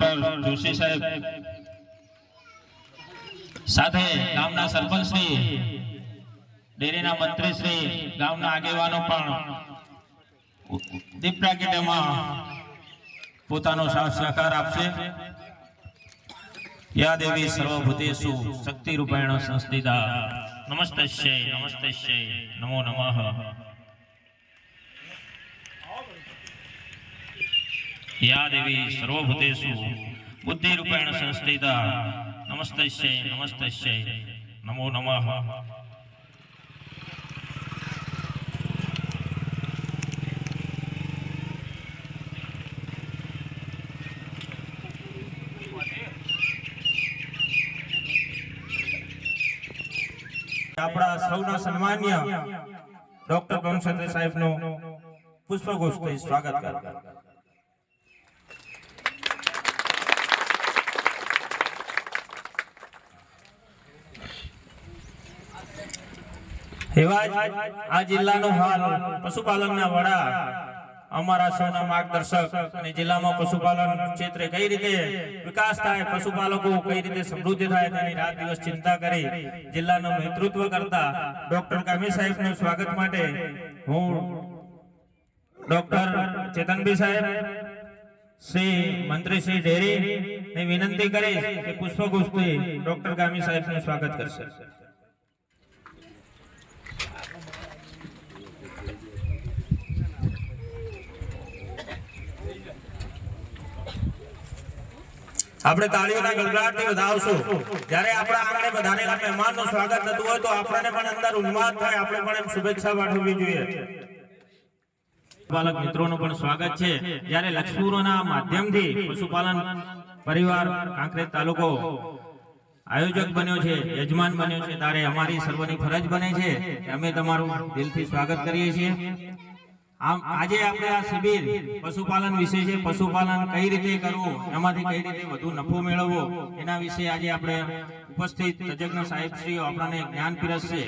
Doctor Joshi સાહેબ સાથે ગામના સરપંચ શ્રી, ડેરીના મંત્રી શ્રી, ગામના આગેવાનો પણ દીપ પ્રાગટ્યમાં પોતાનો સાથ સહકાર આપશે। યા દેવી સર્વભૂતેષુ શક્તિ રૂપેણ સંસ્થિતા નમસ્તસ્યૈ નમસ્તસ્યૈ નમો નમઃ। या देवी सर्वभूतेषु बुद्धि रूपेण संस्थिता नमस्तस्यै नमस्तस्यै नमो नमः। આપણા સૌના સન્માન્ય ડોક્ટર કમસંદ્ર સાહેબનું પુષ્પગુચ્છથી સ્વાગત કરો। આ જિલ્લાનો હાલ પશુપાલનના વડા અમારા સૌના માર્ગદર્શક અને જિલ્લામાં પશુપાલન ક્ષેત્રે કઈ રીતે વિકાસ થાય, પશુપાલકો કઈ રીતે સમૃદ્ધ થાય તેની રાત દિવસ ચિંતા કરી જિલ્લાનું નેતૃત્વ કરતા ડોક્ટર કામી સાહેબનું સ્વાગત માટે હું ડોક્ટર ચેતનભાઈ સાહેબ, શ્રી મંત્રી શ્રી ડેરી ને વિનંતી કરીશ કે પુષ્પગુચ્છથી ડોક્ટર કામી સાહેબનું સ્વાગત કરશે। આપણે તાળીઓના ગળગળાટથી વધાવશું। જ્યારે આપણા આંગણે વધારેલા મહેમાનનું સ્વાગત થતું હોય તો આપણને પણ અંદર ઉન્માદ થાય, આપણે પણ એમ શુભેચ્છા પાઠવવી જોઈએ। પશુપાલક મિત્રોનું પણ સ્વાગત છે। જ્યારે લક્ષ્મીપુરના માધ્યમથી પશુપાલન પરિવાર કાંકરેજ તાલુકો આયોજક બન્યો છે, યજમાન બન્યો છે, ત્યારે અમારી સર્વની ફરજ બને છે કે અમે તમારું દિલથી સ્વાગત કરીએ છીએ। આમ આજે આપણે આ શિબિર પશુપાલન વિશે છે, પશુપાલન કઈ રીતે કરવું, એમાંથી કઈ રીતે વધુ નફો મેળવવો, એના વિશે આજે આપણે ઉપસ્થિત તજજ્ઞ સાહેબશ્રીઓ આપણને જ્ઞાન પીરસશે।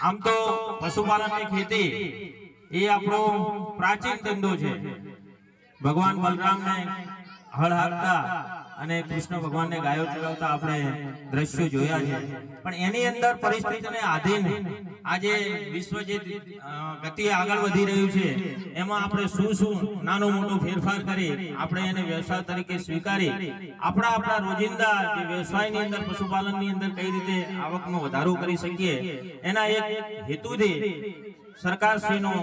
આમ તો પશુપાલનની ખેતી એ આપણો પ્રાચીન ધંધો છે। ભગવાન બલરામને હળ હાંકતા અને કૃષ્ણ ભગવાનને ગાયો ચરાવતા આપણે દ્રશ્યો જોયા છે, પણ એની અંદર પરિસ્થિતિને આધીન આજે વિશ્વ જે ગતિએ આગળ વધી રહ્યું છે એમાં આપણે શું નાનું મોટું ફેરફાર કરી આપણે એને વ્યવસાય તરીકે સ્વીકારી આપણા રોજિંદા જે વ્યવસાયની અંદર પશુપાલનની અંદર કઈ રીતે આવકમાં વધારો કરી શકીએ, એના એક હેતુથી સરકારશ્રીનો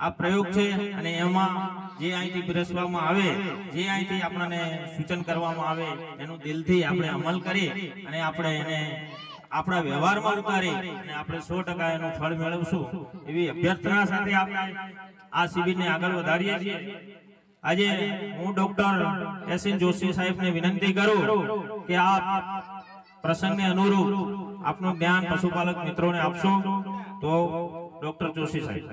આ પ્રયોગ છે। અને એમાં જે અહીંથી પીરસવામાં આવે, જે અહીંથી આપણને સૂચન કરવામાં આવે એનું દિલથી આપણે અમલ કરી અને આપણે એને આપણા વ્યવહારમાં ઉતારી અને આપણે 100% એનું ફળ મેળવશું એવી અભ્યર્થના સાથે આપણે આ શિબિરને આગળ વધારીએ છીએ। આજે હું ડોક્ટર એસએન જોશી સાહેબને વિનંતી કરું કે આપ પ્રસંગને અનુરૂપ આપનું જ્ઞાન પશુપાલક મિત્રોને આપશો। તો ડોક્ટર જોશી સાહેબ।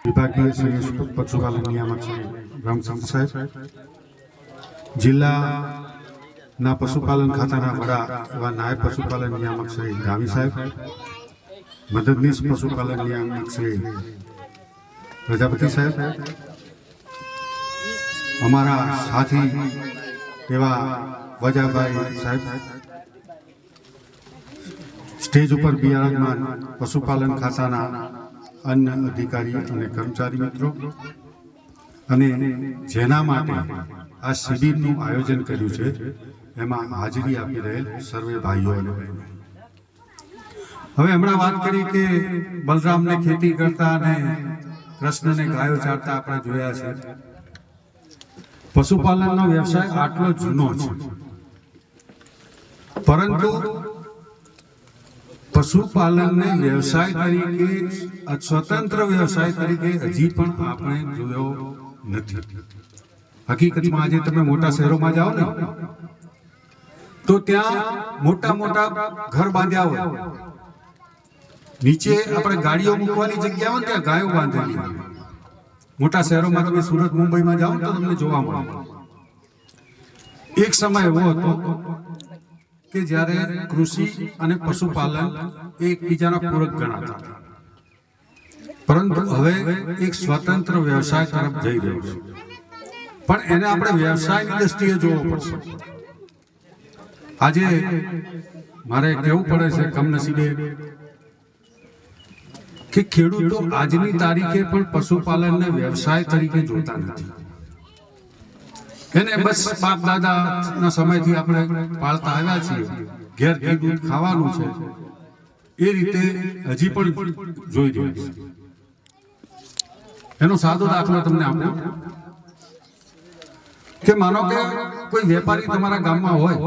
વિભાગીય સંયુક્ત પશુપાલન નિયામક શ્રી રામચંદ્ર સાહેબ, જિલ્લાના પશુપાલન ખાતાના વડા એવા નાયબ પશુપાલન નિયામક શ્રી ગાવી સાહેબ, મદદનીશ પશુપાલન નિયામક શ્રી પ્રજાપતિ સાહેબ, અમારા સાથી એવા વજાભાઈ સાહેબ, સ્ટેજ ઉપર બિરાજમાન પશુપાલન ખાતાના અન્ય અધિકારી અને કર્મચારી મિત્રો અને જેના માટે આ શિબિરનું આયોજન કર્યું છે એમાં હાજરી આપી રહેલ સર્વે ભાઈઓ અને બહેનો। હવે હમણાં વાત કરી કે બલરામને ખેતી કરતા અને કૃષ્ણને ગાયો ચારતા આપણે જોયા છે। પશુપાલનનો વ્યવસાય આટલો જૂનો છે, પરંતુ પશુપાલનને વ્યવસાય તરીકે સ્વતંત્ર વ્યવસાય તરીકે હજી પણ આપણે જોયો નથી। હકીકતમાં આજે તમે મોટા શહેરોમાં જાઓ ને તો ત્યાં મોટા મોટા ઘર બાંધ્યા હોય, નીચે આપણે ગાડીઓ મૂકવાની જગ્યા હોય ત્યાં ગાયો બાંધેલી હોય। મોટા શહેરોમાં તમે સુરત મુંબઈમાં જાઓ તો તમને જોવા મળે। એક સમય એવો હતો કે જ્યારે કૃષિ અને પશુપાલન એકબીજાના પૂરક ગણાતા હતા, પરંતુ હવે એક સ્વતંત્ર વ્યવસાય તરફ જઈ રહ્યો છે। પણ એને આપણે વ્યવસાયની દ્રષ્ટિએ જોવો પડશે. આજે મારે કહેવું પડે છે કમનસીબે કે ખેડૂતો આજની તારીખે પણ પશુપાલનને વ્યવસાય તરીકે જોતા નથી. એને બસ બાપ દાદાના સમયથી આપણે પાળતા આવ્યા છીએ, ઘેર ઘી દૂધ ખાવાનું છે એ રીતે હજી પણ જોઈ રહ્યા છે. એનો સાદો દાખલો તમને આપું કે માનો કે કોઈ વેપારી તમારા ગામમાં હોય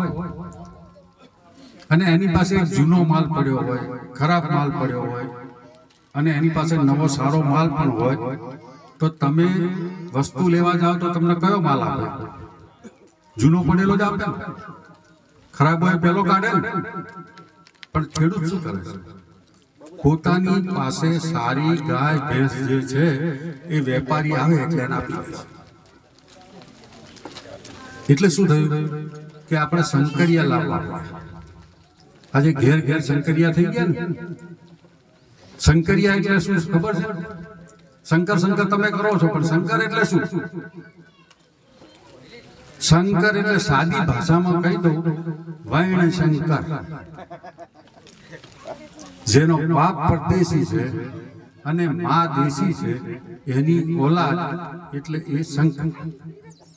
અને એની પાસે એક જૂનો માલ પડ્યો હોય, ખરાબ માલ પડ્યો હોય અને એની પાસે નવો સારો માલ પણ હોય, તો તમે વસ્તુ લેવા જાઓ તો તમને કયો માલ આપે? જૂનો પડેલો જ આપે ને. ખરાબ હોય પેલો કાઢે ને. પણ ખેડૂત શું કરે છે? પોતાની પાસે સારી ગાય ભેંસ જે છે એ વેપારી આવે એટલે એને આપી દે છે. એટલે શું થયું કે આપણે શંકરિયા લાવવા પડ્યા. આજે ઘેર ઘેર શંકરિયા થઈ ગયા ને. શંકરિયા એટલે શું ખબર છે? શંકર શંકર તમે કરો છો, પણ શંકર એટલે શું? શંકર એટલે સાદી ભાષામાં કહી દઉં, વૈણ શંકર. જેનો બાપ પરદેશી છે અને મા દેશી છે, એની ઓલાદ એટલે એ શંકર.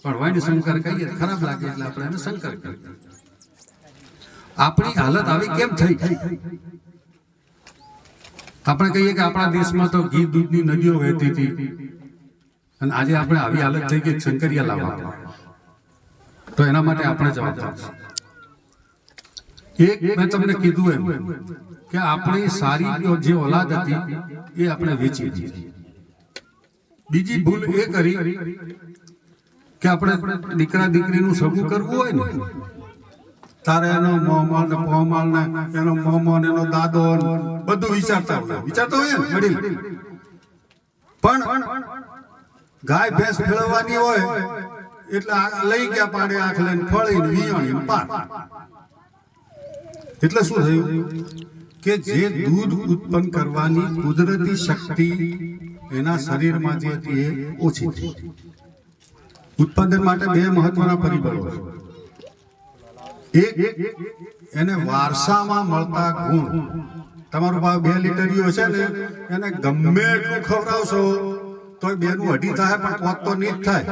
પણ વૈણ શંકર કહીએ ખરાબ લાગે એટલે આપણે એને શંકર કહીએ. આપણી હાલત આવી કેમ થઈ? આપણે કહીએ કે આપણા દેશમાં તો ઘી દૂધની નદીઓ વહેતી હતી અને આજે આપણે આવી હાલત થઈ કે શંકરિયા લાવવા. તો એના માટે આપણે જવાબદાર છે. એક મેં તમને કીધું એમ કે આપણી સારી જે ઓલાદ હતી એ આપણે વેચી દીધી. બીજી ભૂલ એ કરી કે આપણે દીકરા દીકરીનું સગું કરવું હોય ને, તારે એનો મોમાલ ને પોમાલ ને એનો મોમો ને એનો દાદો બધું વિચારતા હોય ને વડીલ. પણ ગાય ભેંસ ફેરવવાની હોય એટલે લઈ ગયા પાડે આંખ લઈને ફળીને વિયાણી પાર. એટલે શું થયું કે જે દૂધ ઉત્પન્ન કરવાની કુદરતી શક્તિ એના શરીરમાં જે હતી એ ઓછી થઈ. ઉત્પાદન માટે બે મહત્વના પરિબળો છે. એક એને વારસામાં મળતા ગુણ. તમારું ભાવ 2 લીટરીઓ છે ને, એને ગમે એટલું ખવડાવશો તો 2 નું 2.5 થાય, પણ 5 તો નહીં જ થાય.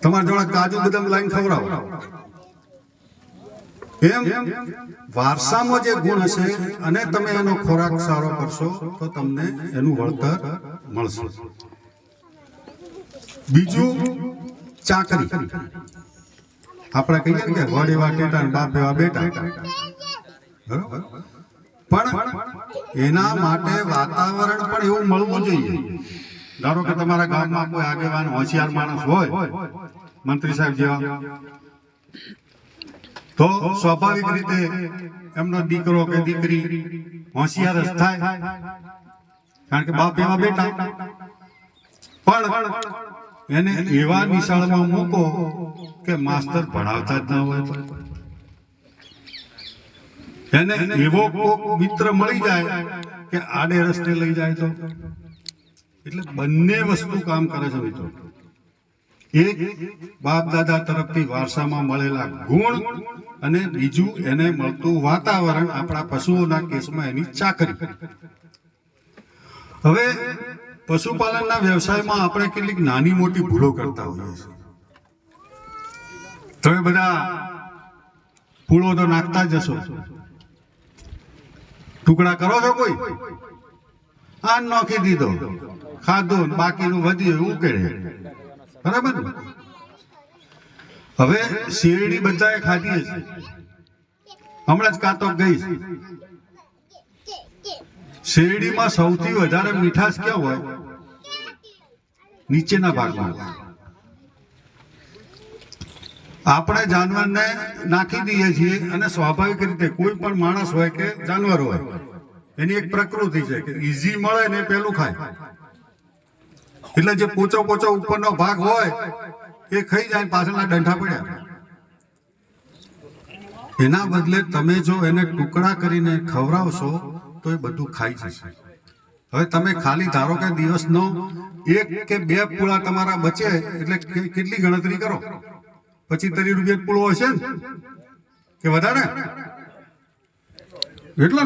તમારા જોડે કાજુ બદામ લાઈન ખવડાવો. એમ વારસામાં જે ગુણ હશે અને તમે એનો ખોરાક સારો કરશો તો તમને એનું વળતર મળશે. બીજું ચાકરી. આપણે કહીએ કે વડ એવા ટેટા બાપ એવા બેટા. બરોબર. પણ એના માટે વાતાવરણ પણ એવું મળવું જોઈએ. ધારો કે તમારા ગામમાં કોઈ આગેવાન હોશિયાર માણસ હોય, મંત્રી સાહેબ જેવા, તો સ્વાભાવિક રીતે એમનો દીકરો કે દીકરી હોશિયાર જ થાય, કારણ કે બાપ એવા બેટા. પણ એને એવા નિશાળમાં મૂકો કે માસ્તર ભણાવતા જ ના હોય, એને એવો કોક મિત્ર મળી જાય કે આડે રસ્તે લઈ જાય તો. એટલે બંને વસ્તુ કામ કરે છે મિત્રો. એક બાપ દાદા તરફથી વારસામાં મળેલા ગુણ અને બીજું એને મળતું વાતાવરણ, આપણા પશુઓના કેસમાં એની ચાકરી. હવે પશુપાલનના વ્યવસાયમાં આપણે કેટલીક નાની મોટી ભૂલો કરતા હોઈએ છીએ. તમે બધા ફૂલો તો નાખતા જ હશો. ટુકડા કરો છો કોઈ? આ નાખી દીધો, ખાધું, બાકીનું વધ્યું ઉકેળે. બરાબર ને? હવે શેરડી બધાએ ખાધી છે. હમણાં જ કાતો ગઈ. શેરડીમાં સૌથી વધારે મીઠાશ ક્યાં હોય? નીચેના ભાગમાં. આપણે જાનવરને નાખી દઈએ છીએ અને સ્વાભાવિક રીતે કોઈ પણ માણસ હોય કે જાનવર હોય, એની એક પ્રકૃતિ છે કે ઈઝી મળે ને પેલું ખાય. એટલે જે પોચો પોચો ઉપરનો ભાગ હોય એ ખાઈ જાય, પાછળના ડંઠા પડ્યા. એના બદલે તમે જો એને ટુકડા કરીને ખવડાવશો તો એ બધું ખાઈ જશે. હવે તમે ખાલી ધારો કે દિવસનો 1 કે 2 પૂળા તમારા બચે એટલે કેટલી ગણતરી કરો, 25-30 રૂપિયા પૂળો હશે ને કે વધારે? એટલો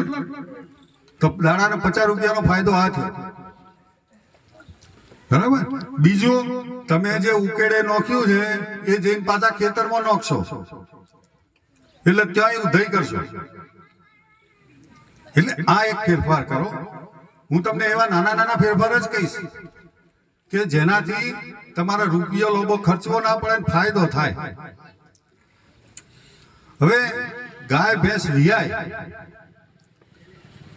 તો દાડાને 50 રૂપિયાનો ફાયદો આ થયો, બરાબર. બીજું, તમે જે ઉકેડે નોખ્યું છે એ જઈને પાછા ખેતરમાં નોખશો એટલે ત્યાં ઉધઈ કરશો. એટલે આ એક ફેરફાર કરો. હું તમને એવા નાના નાના ફેરફાર જ કહીશ કે જેનાથી તમારા રૂપિયો લોબો ખર્ચવો ના પડે, ફાયદો થાય. હવે ગાય ભેંસ વિયાય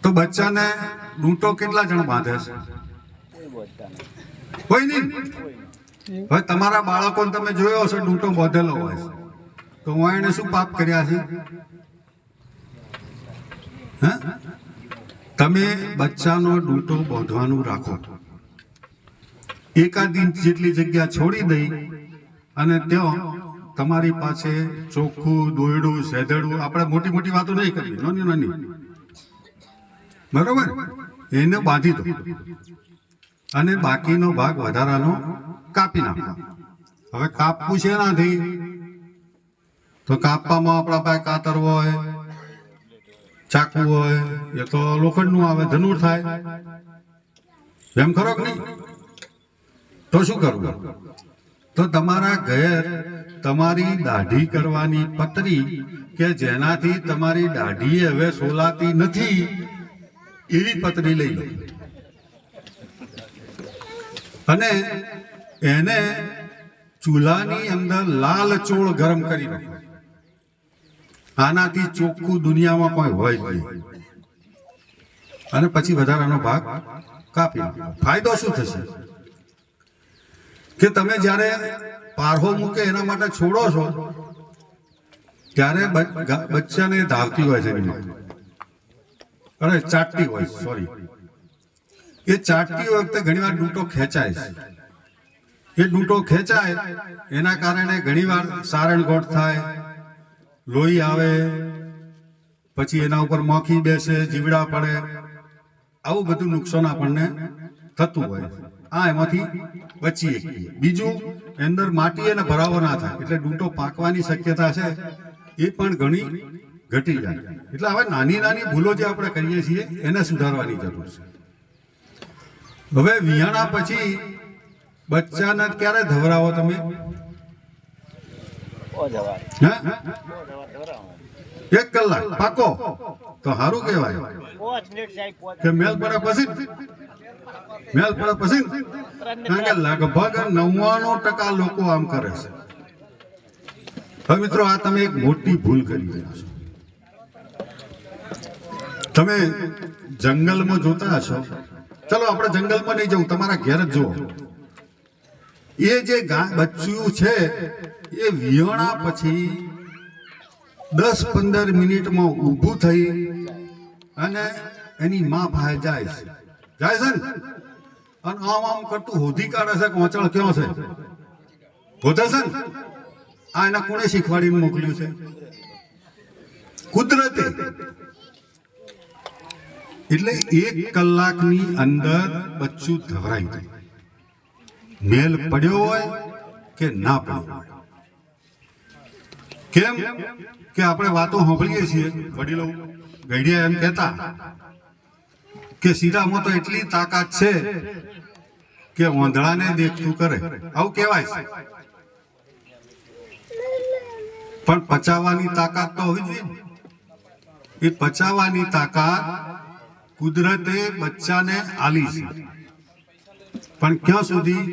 તો બચ્ચાને ડૂંટો કેટલા જણ બાંધે છે? કોઈ નહીં. હવે તમારા બાળકોને તમે જોયો હશે ડૂંટો બાંધેલો હોય તો હું એને શું પાપ કર્યા છે? હા, તમે બચ્ચાનો ડૂંટો બાંધવાનું રાખો, એકાદ ઇંચ જેટલી જગ્યા છોડી દઈ અને ત્યાં તમારી પાસે ચોખ્ખું દોયડું સેદડું, આપણે મોટી મોટી વાતો નહીં કરવી, નાની નાની, બરોબર, એને બાંધી દો અને બાકીનો ભાગ વધારાનો કાપી નાખો. હવે કાપવું છે એનાથી તો કાપવામાં આપણા પાસે કાતર હોય, ચાકુ હોય, એ તો લોખંડનું આવે, ધનુર થાય, એમ ખરો કે નહીં? તો શું કરવું? તો તમારા ઘેર તમારી દાઢી કરવાની પતરી કે જેનાથી તમારી દાઢી હવે સોલાતી નથી એવી પતરી લઈ લો અને એને ચૂલાની અંદર લાલ ચોળ ગરમ કરી નાખો. આનાથી ચોખ્ખું દુનિયામાં કોઈ હોય જ નહીં. અને પછી વધારાનો ભાગ કાપી નાખો. ફાયદો શું થશે કે તમે જ્યારે પારહો મૂકે એના માટે છોડો છો ત્યારે બચ્ચાને ધાવતી હોય છે, અરે ચાટતી હોય, સોરી, એ ચાટતી વખતે ઘણીવાર ડૂંટો ખેંચાય છે. એ ડૂંટો ખેંચાય એના કારણે ઘણીવાર સારણગોઠ થાય, લોહી આવે, પછી એના ઉપર મોખી બેસે, જીવડા પડે, આવું બધું નુકસાન આપણને થતું હોય. આ એમાંથી બચીએ. બીજું, અંદર માટી એને ભરાવો ના થાય એટલે ડૂંટો પાકવાની શક્યતા છે એ પણ ઘણી ઘટી જાય. એટલે હવે નાની નાની ભૂલો જે આપણે કરીએ છીએ એને સુધારવાની જરૂર છે. હવે વિયાણા પછી બચ્ચાને ક્યારે ધવરાવો તમે? હા, 1 કલાક પાકો તો સારું કહેવાય કે મેલ પડે પછી, મેલ પડે પછી, કારણ કે લગભગ 99% લોકો આમ કરે છે. હવે મિત્રો, આ તમે એક મોટી ભૂલ કરી રહ્યા છો. તમે જંગલમાં જોતા હશો, ચલો આપણે જંગલમાં નહીં જવું, તમારા ઘેર જ જુઓ. એ જે બચ્ચું છે એ વિયાણા પછી 10-15 મિનિટમાં ઊભું થઈ અને એની માં પાસે જાય છે ને, અને આમ આમ કરતું હોધી કાઢે છે કે ઓચળ ક્યાં છે, હોધે છે ને. આ એના કોણે શીખવાડીને મોકલ્યું છે? કુદરતે. એટલે 1 કલાકની અંદર બચ્ચું ધવરાઈ જાય, મેલ પડ્યો હોય કે ના પડ્યો હોય. કેમ કે આપણે વાતો સાંભળીએ છીએ, વડીલો ગઈડિયા એમ કહેતા કે સીધામાં તો એટલી તાકાત છે કે ઓંધળાને દેખતું કરે, આવું કહેવાય છે. પણ પચાવવાની તાકાત તો હોવી જોઈએ. એ પચાવવાની તાકાત કુદરતે બચ્ચાને આલી છે, પણ ક્યાં સુધી?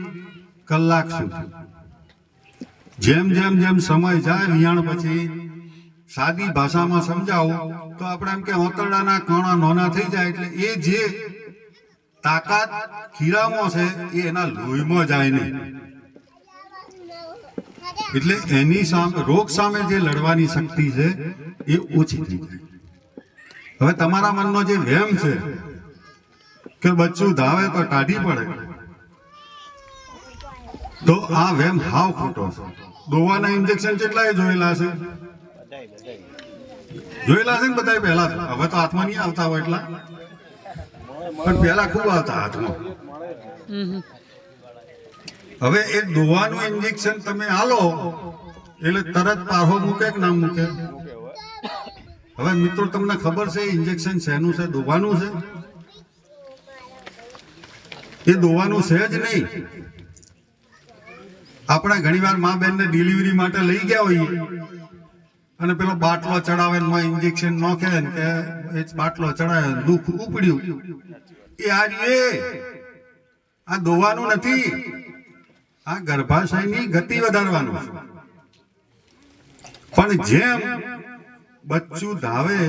કલાક સુધી. જેમ જેમ જેમ સમય જાય વિયાણ પછી, સાદી ભાષામાં સમજાવો તો આપણે એમ કે ઓતરડાના કણા નાના થઈ જાય એટલે એ જે તાકાત ખીરામાં છે એ એના લોહીમાં જાય નહીં. એટલે એની સામે, રોગ સામે જે લડવાની શક્તિ છે એ ઓછી થઈ જાય. હવે તમારા મનનો જે વહેમ છે કે બચ્ચું ધાવે તો ટાઢી પડે, તો આ વહેમ હાવ ખોટો છે. દોવાના ઇન્જેક્શન કેટલાય જોયેલા છે, જોયેલા છે ને બધા પહેલા. હવે તો હાથમાં નહીં આવતા હોય એટલા. પણ પહેલા ખૂબ આવતા હાથમાં. હવે એ દોવાનું ઇન્જેક્શન તમે આલો એટલે તરત પાહો મૂકે કે ના મૂકે? હવે મિત્રો તમને ખબર છે ઇન્જેક્શન શેનું છે? દોવાનું છે. એ દોવાનું છે જ નહીં. આપણે ઘણીવાર મા બેનને ડિલિવરી માટે લઈ ગયા હોઈએ અને પેલો બાટલો ચડાવે ને ઇન્જેક્શન નોખે ને કે એ બાટલો ચડાવે દુઃખ ઉપડ્યું, એ આ દોવાનું નથી, આ ગર્ભાશયની ગતિ વધારવાનું છે. પણ જેમ બચ્ચું ધાવે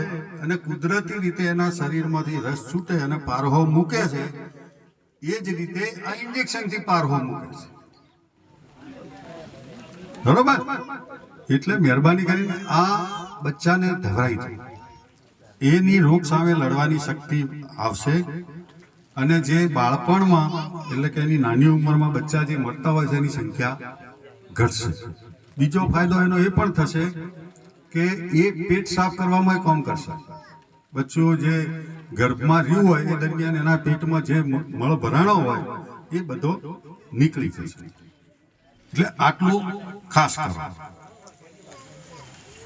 અને કુદરતી રીતે એના શરીરમાંથી રસ છૂટે અને પારહો મૂકે છે, એ જ રીતે આ ઇન્જેક્શનથી પારહો મૂકે છે. બરોબર? એટલે મહેરબાની કરીને આ બચ્ચાને ધવરાઈ દે, એની રોગ સામે લડવાની શક્તિ આવશે. અને જે બાળપણમાં એટલે કે એની નાની ઉંમરમાં બચ્ચા જે મરતા હોય છે એની સંખ્યા ઘટશે. બીજો ફાયદો એનો એ પણ થશે કે એ પેટ સાફ કરવામાં કામ કરશે. બચ્ચું જે ગર્ભમાં રહ્યું હોય એ દરમિયાન એના પેટમાં જે મળ ભરાણો હોય એ બધો નીકળી જશે. એટલે આટલું ખાસ કરવાનું.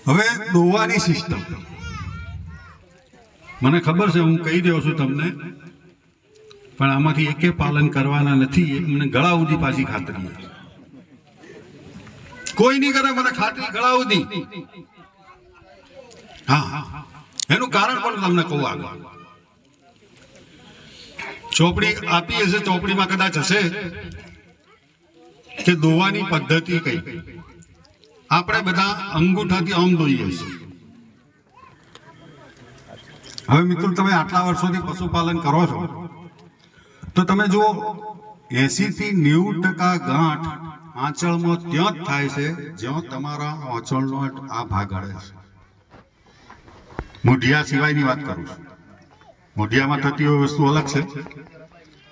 હવે દોવાની સિસ્ટમ મને ખબર છે, હું કહી રહ્યો છું તમને, પણ આમાંથી એકે પાલન કરવાના નથી. મને ગળા સુધી પાછી ખાતરી, કોઈ નહીં કરે, મને ખાતરી ગળા સુધી. હા, એનું કારણ પણ તમને કહું આગળ. ચોપડી આપી હશે, ચોપડીમાં કદાચ હશે કે દોવાની પદ્ધતિ કઈ. આપણે બધા અંગૂઠાથી આમ દોઈએ છીએ. હવે મિત્રો તમે આટલા વર્ષોથી પશુપાલન કરો છો તો તમે જુઓ 80 થી 90% ગાંઠ આંચળમાં ત્યાં જ થાય છે જ્યાં તમારા આંચળનો આ ભાગ અડે છે. મોઢિયા સિવાયની વાત કરું છું. મોઢિયામાં થતી હોય વસ્તુ અલગ છે,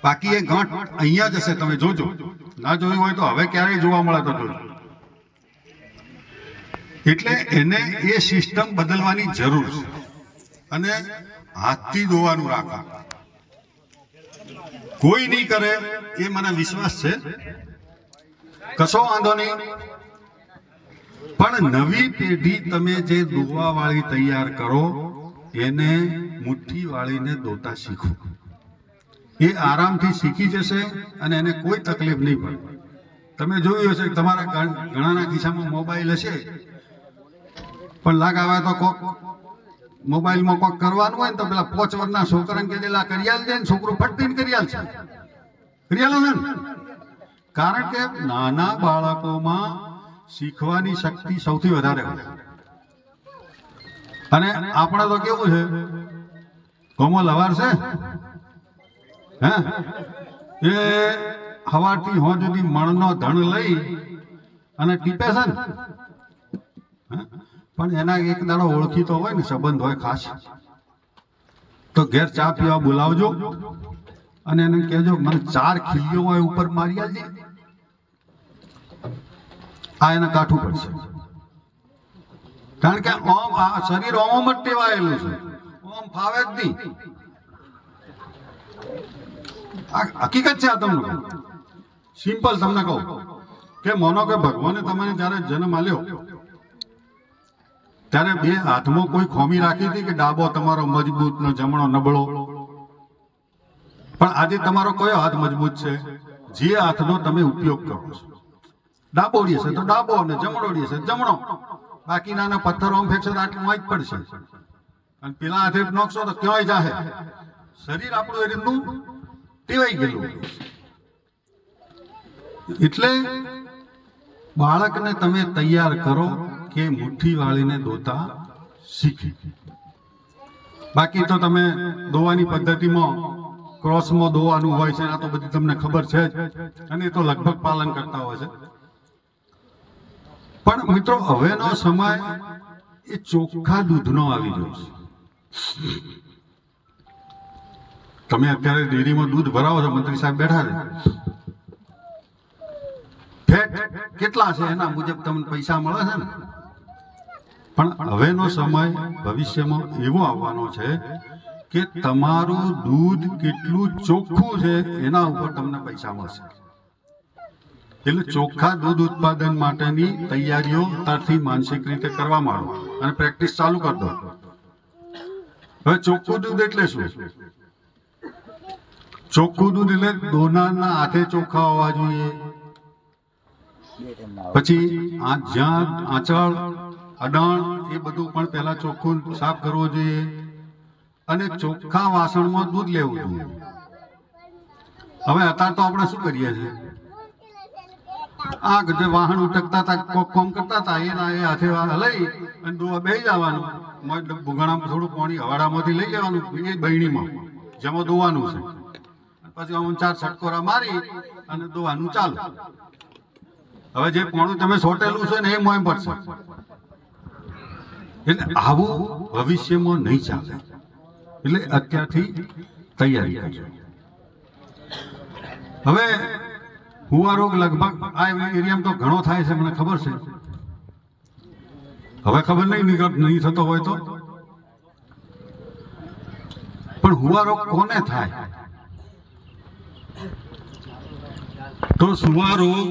બાકી એ ગાંઠ અહીંયા જ હશે. તમે જોજો, ના જોયું હોય તો હવે ક્યારેય જોવા મળે તો જોજો. એટલે એને એ સિસ્ટમ બદલવાની જરૂર છે અને હાથથી દોવાનું રાખવા. કોઈ નહીં કરે એ મને વિશ્વાસ છે, કશો વાંધો નહીં. પણ નવી પેઢી તમે જે દોવા વાળી તૈયાર કરો એને મુઠ્ઠી વાળીને દોતા શીખો. એ આરામથી શીખી જશે અને એને કોઈ તકલીફ નહીં પડે. તમે જોયું હશે તમારા ઘણાના ખિસ્સામાં મોબાઈલ હશે, પણ લાગ આવે તો કોક મોબાઈલમાં કોક કરવાનું હોય ને તો પેલા 5 વર્ષના છોકરાને કે દેલા કરિયાલ દે ને છોકરું ફટતીને કરિયાલ છે, કરિયાલો છે ને. કારણ કે નાના બાળકોમાં શીખવાની શક્તિ સૌથી વધારે હોય. અને આપણે તો કેવું છે, કોમલ હવાર છે હે, એ હવારથી હો સુધી મણનો ધણ લઈ અને ટીપે છે ને, પણ એના એક દાડો ઓળખીતો હોય ને, સંબંધ હોય ખાસ, તો ઘેર ચા પીવા બોલાવજો અને એને કહેજો મને 4 ખીલીઓ હોય ઉપર મારી આવજે. આ એને કાઠું પડશે, કારણ કે ઓમ આ શરીર ઓમ જ ટેવાયેલું છે, ઓમ ફાવે જ નહીં. આ હકીકત છે. આ તમને સિમ્પલ તમને કહું કે માનો કે ભગવાને તમને જ્યારે જન્મ આલ્યો ત્યારે 2 હાથમાં કોઈ ખોમી રાખી હતી કે ડાબો તમારો મજબૂત ને જમણો નબળો? પણ આજે તમારો કયો હાથ મજબૂત છે? જે હાથનો તમે ઉપયોગ કરો છો. ડાબો છે તો ડાબો અને જમણો છે જમણો. બાકીના પથ્થર આમ ફેંકશો તો આટલું જ પડશે અને પેલા હાથે નોખશો તો ક્યાંય જાહે. શરીર આપણું એ રીતનું ટેવાઈ ગયેલું. એટલે બાળકને તમે તૈયાર કરો કે મુઠ્ઠી વાળીને દોતા શીખે. બાકી તો તમે દોવાની પદ્ધતિમાં ક્રોસમાં દોવાનું હોય છે, આ તો બધી તમને ખબર છે જ અને એ તો લગભગ પાલન કરતા હોય છે. પણ મિત્રો હવેનો સમય એ ચોખ્ખા દૂધનો આવી ગયો છે. તમે અત્યારે ડેરીમાં દૂધ ભરાવો છો, મંત્રી સાહેબ બેઠા છે, ફેટ કેટલા છે એના મુજબ તમને પૈસા મળે છે ને. પણ હવેનો સમય ભવિષ્યમાં એવો આવવાનો છે કે તમારું દૂધ કેટલું ચોખ્ખું છે એના ઉપર તમને પૈસા મળશે. એટલે ચોખ્ખા દૂધ ઉત્પાદન માટેની તૈયારીઓ તારથી માનસિક રીતે કરવા માંડો અને પ્રેક્ટિસ ચાલુ કરી દો. હવે ચોખ્ખું દૂધ એટલે શું? ચોખ્ખું દૂધ એટલે દોનારના હાથે ચોખ્ખા હોવા જોઈએ. પછી જ્યાં આંચળ અડાણ એ બધું પણ પહેલા ચોખ્ખું સાફ કરવું જોઈએ અને ચોખ્ખા વાસણમાં દૂધ લેવું જોઈએ. હવે અત્યારે તો આપણે શું કરીએ છીએ, આ જે વાહન ઉટકતા હતા, કોમ કરતા હતા, એના એ હાથે લઈ અને દોવા બેસી જવાનું, ભૂગણામાં થોડું પાણી હવાડામાંથી લઈ લેવાનું, એ બહેણીમાં જેમાં દોવાનું છે, પછી આમ 4 છટકોરા મારી અને દોવાનું ચાલુ. હવે જે પાણી તમે સોટેલું છે ને એ મોય પડશે. એટલે આવું ભવિષ્યમાં નહીં ચાલે. એટલે અત્યારથી તૈયારી કરજો. હવે હુવા રોગ લગભગ આ એરિયામાં તો ઘણો થાય છે, મને ખબર છે. હવે ખબર નહીં થતો હોય તો, પણ હુવા રોગ કોને થાય? તો સુવા રોગ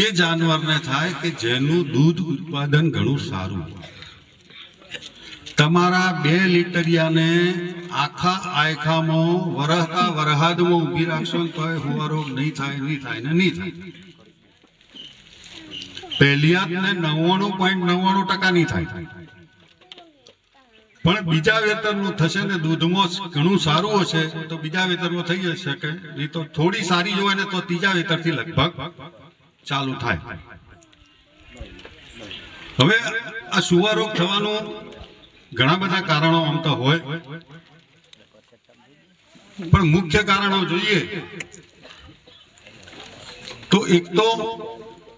એ જાનવરને થાય કે જેનું દૂધ ઉત્પાદન ઘણું સારું. તમારા 2 લીટરિયાને આખા આયખામાં વરહાદમાં ઊભી રાખશો તો હુવા રોગ નહીં થાય ને નહીં થાય. પહેલિયાતને 99.99% નહીં થાય. પણ બીજા વેતરનું થશે ને, દૂધમાં ઘણું સારું હશે તો બીજા વેતરમાં થઈ શકે, નહીં તો થોડી સારી જોવે ને તો ત્રીજા વેતરથી લગભગ ચાલુ થાય. હવે આ સુવા રોગ થવાનું ઘણા બધા કારણો આમ તો હોય, પણ મુખ્ય કારણો જોઈએ તો એક તો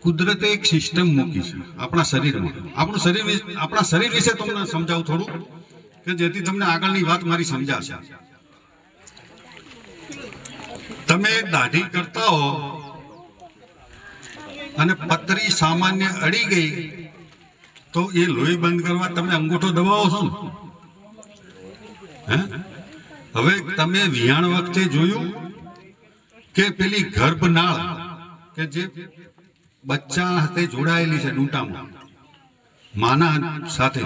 કુદરતે એક સિસ્ટમ મૂકી છે આપણા શરીરમાં. આપણા શરીર વિશે તમને સમજાવું થોડું, કે જેથી તમને આગળની વાત મારી સમજાશે. તમે દાઢી કરતા હો અને પતરી સામાન્ય અડી ગઈ તો એ લોહી બંધ કરવા તમે અંગૂઠો દબાવો છો ને. હવે તમે વિહાણ વખતે જોયું કે પેલી ગર્ભનાળ કે જે બચ્ચા સાથે જોડાયેલી છે ડૂંટામાં માના સાથે,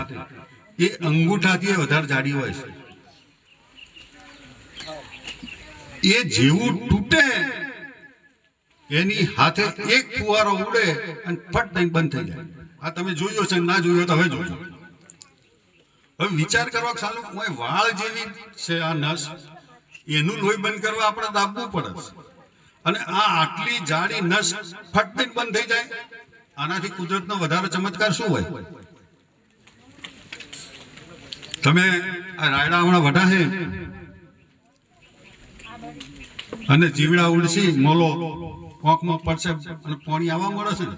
એ અંગૂઠાથી વધારે જાડી હોય છે. એ જેવું તૂટે એની હાથે એક ફુવારો ઉડે અને ફટ દઈને બંધ થઈ જાય. આ તમે જોયું છે, ના જોયું તો હવે જોજો. હવે વિચાર કરવા ચાલુ, વાળ જેવી છે આ નસ, એનું લોહી બંધ કરવા આપણે દાબવું પડે, અને આ આટલી જાડી નસ ફટ દઈને બંધ થઈ જાય. આનાથી કુદરતનો વધારે ચમત્કાર શું હોય? તમે આ રાયડા હમણાં વઢા છે અને જીવડા ઉડસી મોલો પોંકમાં પડશે અને પાણી આવવા મળે છે ને.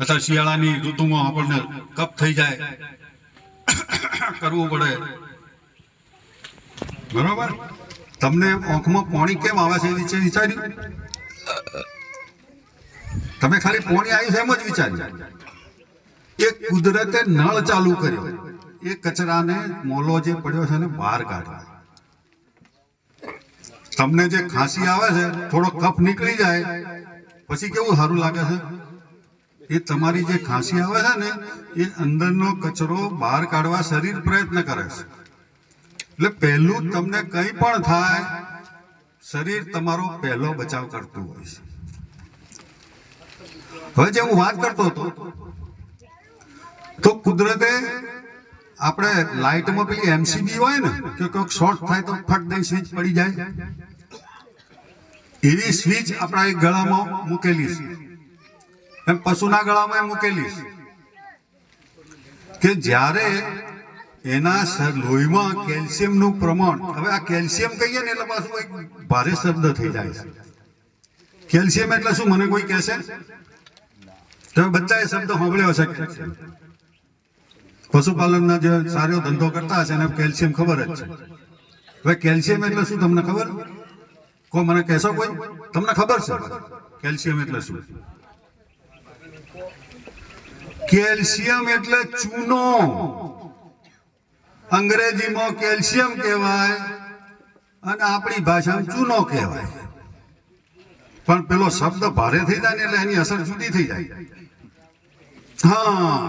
અત્યારે શિયાળાની ઋતુમાં આપણને કફ થઈ જાય, કરવું પડે, બરોબર? તમને આંખમાં પાણી કેમ આવે છે વિચાર્યું? તમે ખાલી પાણી આવ્યું છે એમ જ વિચાર્યું? એ કુદરતે નળ ચાલુ કર્યો, એ કચરાને મોલો જે પડ્યો છે ને બહાર કાઢવા. તમને જે ખાંસી આવે છે, થોડો કફ નીકળી જાય પછી કેવું સારું લાગે છે? એ તમારી જે ખાંસી આવે છે ને, એ અંદરનો કચરો બહાર કાઢવા શરીર પ્રયત્ન કરે છે. એટલે પહેલું તમને કંઈ પણ થાય, શરીર તમારો પહેલો બચાવ કરતું હોય છે. હવે જે હું વાત કરતો હતો, તો કુદરતે આપણે લાઇટમાં પેલી એમસીબી હોય ને કે કોઈક શોર્ટ થાય તો ફટ દઈ સ્વિચ પડી જાય, એવી સ્વિચ આપણા એક ગળામાં મૂકેલી છે, એમ પશુના ગળામાં મૂકેલી છે કે જ્યારે એના લોહીમાં કેલ્શિયમનું પ્રમાણ, હવે આ કેલ્શિયમ કહીએ ને એટલે પાછું એક ભારે શબ્દ થઈ જાય છે. કેલ્શિયમ એટલે શું મને કોઈ કહેશે? તમે બધા એ શબ્દ સાંભળ્યો હશે. પશુપાલનના જે સારો ધંધો કરતા હશે એને કેલ્શિયમ ખબર જ છે. હવે કેલ્શિયમ એટલે શું તમને ખબર? કોઈ મને કહેશો? કોઈ તમને ખબર છે કેલ્શિયમ એટલે શું? કેલ્શિયમ એટલે ચૂનો. અંગ્રેજીમાં કેલ્શિયમ કહેવાય અને આપણી ભાષામાં ચૂનો કહેવાય. પણ પેલો શબ્દ ભારે થઈ જાય ને એટલે એની અસર જુદી થઈ જાય. હા,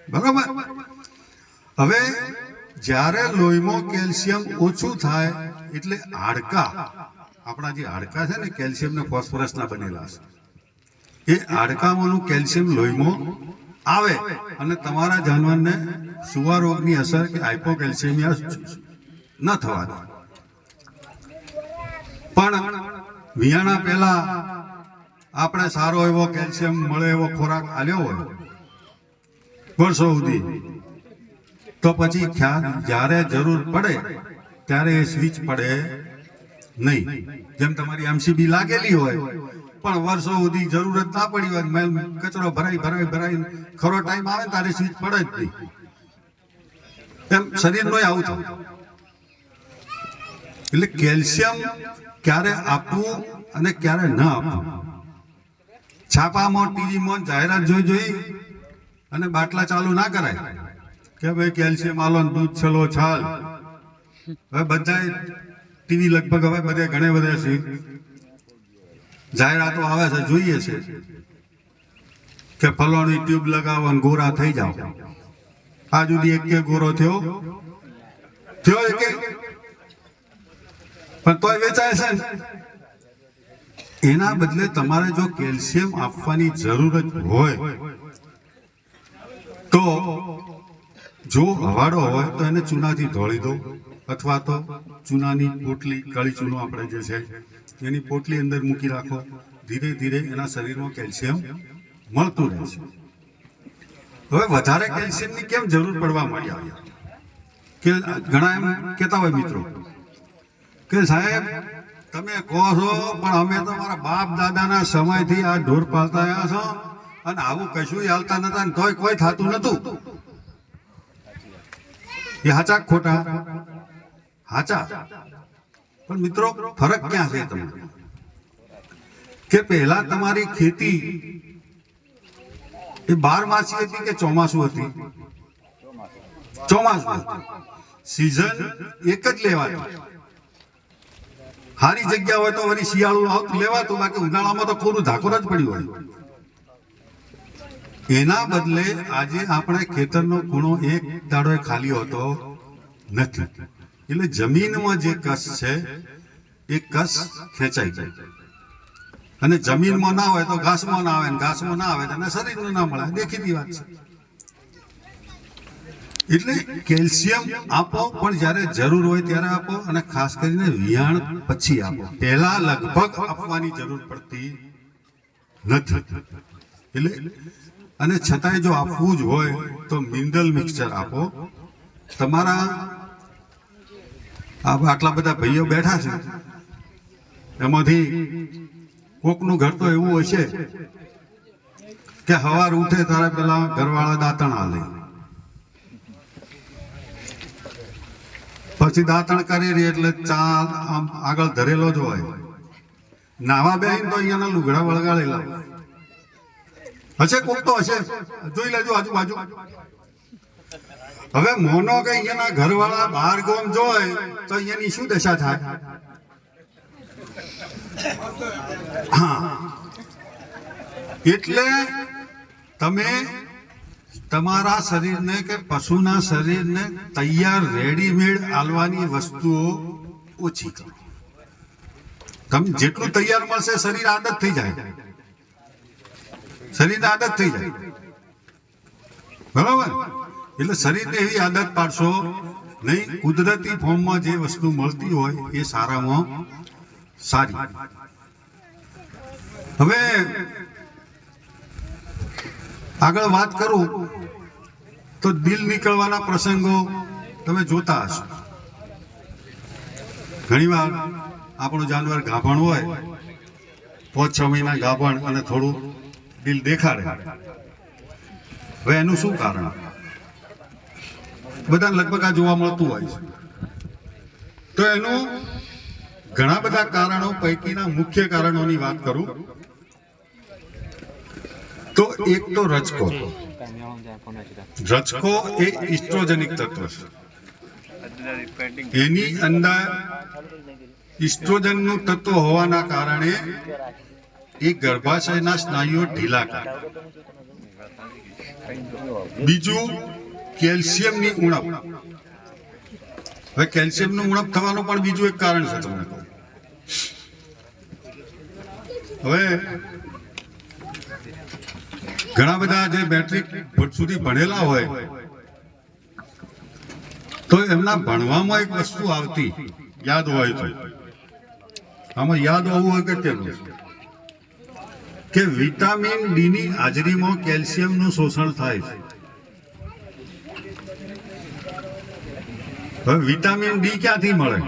બરાબર. હવે જ્યારે લોહીમાં કેલ્શિયમ ઓછું થાય એટલે હાડકા, આપણા જે હાડકા છે ને કેલ્શિયમ ને ફોસ્ફરસના બનેલા છે, એ હાડકામાંનું કેલ્શિયમ લોહીમાં આવે અને તમારા જાનવરને સુવા રોગની અસર કે હાઇપોકેલ્શિયમિયા ન થવા દે. પણ વિયાણા પહેલા આપણે સારો એવો કેલ્શિયમ મળે એવો ખોરાક આલ્યો હોય વર્ષો સુધી, તો પછી જ્યારે જરૂર પડે ત્યારે એ સ્વિચ પડે નહીં. જેમ તમારી એમસીબી લાગેલી હોય પણ વર્ષો સુધી જરૂરત ના પડી હોય, મેલ કચરો ભરાઈ ખરો ટાઈમ આવે ત્યારે સ્વિચ પડે જ નહીં. એમ શરીરનું આવું થયું. એટલે કેલ્શિયમ ક્યારે આપવું અને ક્યારે ન આપવું, છાપામાં ટીવીમાં જાહેરાત જોઈ અને બાટલા ચાલુ ના કરાય કે ભાઈ કેલ્શિયમ આલો ને દૂધ છલો છાલ. હવે બધા ટીવી લગભગ હવે બધે ઘણે બધે છે જાહેરાતો આવે છે, જોઈએ છે કે ફલોની ટ્યુબ લગાવો ને ગોરા થઈ જાઓ. આ સુધી એક ગોરો થયો એક, પણ તોય વેચાય છે ને. એના બદલે તમારે જો કેલ્શિયમ આપવાની જરૂરત હોય તો જો હવાડો હોય તો એને ચૂનાથી ધોળી દો, અથવા તો ચૂનાની પોટલી, કાળી ચૂનો આપણે જે છે એની પોટલી અંદર મૂકી રાખો. ધીરે ધીરે એના શરીરમાં કેલ્શિયમ મળતું રહેશે. હવે વધારે કેલ્શિયમની કેમ જરૂર પડવા મળી આવી કે ઘણા એમ કહેતા હોય મિત્રો કે સાહેબ તમે કહો છો પણ અમે તો મારા બાપ દાદાના સમયથી આ ઢોર પાલતા આવ્યા છો અને આવું કશું હાલતા નતા ને તોય કોઈ થતું નતું. એ હાચા ખોટા? હાચા. પણ મિત્રો ફરક ક્યાં છે તમને કે પહેલા તમારી ખેતી એ 12 માસી હતી કે ચોમાસું હતી? ચોમાસું હતી. સીઝન એક જ લેવાતી. સારી જગ્યા હોય તો વળી શિયાળું આવતું લેવાતું, બાકી ઉનાળામાં તો કોરું ધાકોર જ પડ્યું હોય. એના બદલે આજે આપણે ખેતરનો ખૂણો એક દાડો ખાલી હોતો નથી. એટલે જમીનમાં જે કસ છે એ કસ ખેંચાઈ જાય. અને જમીનમાં ના હોય તો ઘાસમાં ના આવે, ઘાસમાં ના આવે તો શરીરનું ના મળે. દેખીતી વાત છે. એટલે કેલ્શિયમ આપો પણ જ્યારે જરૂર હોય ત્યારે આપો, અને ખાસ કરીને વિયાણ પછી આપો. પહેલા લગભગ આપવાની જરૂર પડતી નથી. એટલે અને છતાંય જો આપવું જ હોય તો મિનરલ મિક્સચર આપો. તમારા આટલા બધા ભાઈઓ બેઠા છે એમાંથી કોકનું ઘર તો એવું હશે કે સવાર ઉઠે ત્યારે પેલા ઘરવાળા દાંતણ હાલે, પછી દાંતણ કરી રહી એટલે ચા આમ આગળ ધરેલો જ હોય. નાવા બેહીને તો અહીંયાના લુગડા વળગાડેલા હોય. હશે કોક તો હશે, જોઈ લેજો આજુબાજુ. હવે મોનો કે અહીંયાના ઘરવાળા બહાર ગામ જોય તો અહીંયાની શું દશા થાય? હા, એટલે તમે તમારા શરીરને કે પશુના શરીરને તૈયાર રેડીમેડ આલવાની વસ્તુઓ ઓછી કરો. તમે જેટલું તૈયાર મળશે શરીર આદત થઈ જાય, શરીરને આદત થઈ જાય. બરાબર? એટલે શરીરને એવી આદત પાડશો નહીં. કુદરતી ફોર્મમાં જે વસ્તુ મળતી હોય એ સારામાં સારી. હવે આગળ વાત કરું તો દિલ નીકળવાના પ્રસંગો તમે જોતા હશો. ઘણી વાર આપણું જાનવર ગાભણ હોય, 5-6 મહિના ગાભણ અને થોડું દિલ દેખાડે. હવે એનું શું કારણ? બધાને લગભગ આ જોવા મળતું હોય છે. તો એનું ઘણા બધા કારણો પૈકીના મુખ્ય કારણોની વાત કરું તો એક તો રજકો. રજકો એ ઇસ્ટ્રોજનિક તત્વ છે. એની અંદર ઇસ્ટ્રોજનનું તત્વ હોવાના કારણે એ ગર્ભાશયના સ્નાયુઓ ઢીલા કરે. બીજું કેલ્શિયમની ઉણપ. હવે કેલ્શિયમનું ઉણપ થવાનું પણ બીજું એક કારણ છે તમને કહું. હવે ઘણા બધા જે મેટ્રિક સુધી ભણેલા હોય તો એમના ભણવામાં એક વસ્તુ આવતી યાદ હોય તો આમાં યાદ હોવું હોય કે કેમ કે વિટામિન ડી ની હાજરીમાં કેલ્શિયમનું શોષણ થાય છે. હવે વિટામિન ડી ક્યાંથી મળે?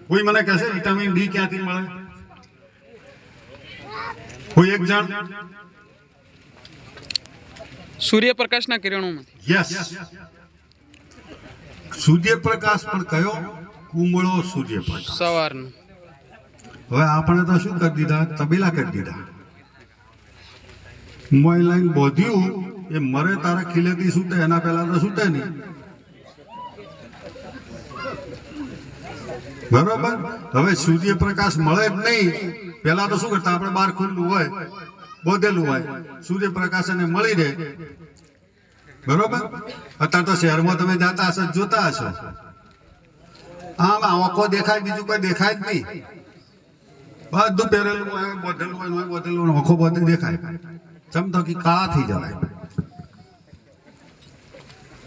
કોઈ મને કહેશે વિટામિન ડી ક્યાંથી મળે? કોઈ એક જણ? સૂર્યપ્રકાશના કિરણોમાંથી. યસ, સૂર્યપ્રકાશ. પણ કયો? કુમળો સૂર્યપ્રકાશ. સવારનો. હવે આપણે તો શું કરી દીધા? તબેલા કરી દીધા. મોબાઈલ લાઈન બોધ્યું એ મરે તારા ખીલેથી છૂટે, એના પહેલા તો છૂટે નહીં. બરોબર. હવે સૂર્યપ્રકાશ મળે જ નહીં. પેલા તો શું કરતા આપણે? બહાર ખુલ્લું હોય, બોધેલું હોય, સૂર્યપ્રકાશ એને મળી રહે. બરોબર. અત્યારે તો શહેરમાં તમે જાતા હશો, જોતા હશો, આમ આંખો દેખાય, બીજું કોઈ દેખાય જ નહીં. બધું પહેરેલું હોય, બોધેલું હોય, બોધેલું આંખો બધે દેખાય. ચમતો કે કાળા થઈ જવાય.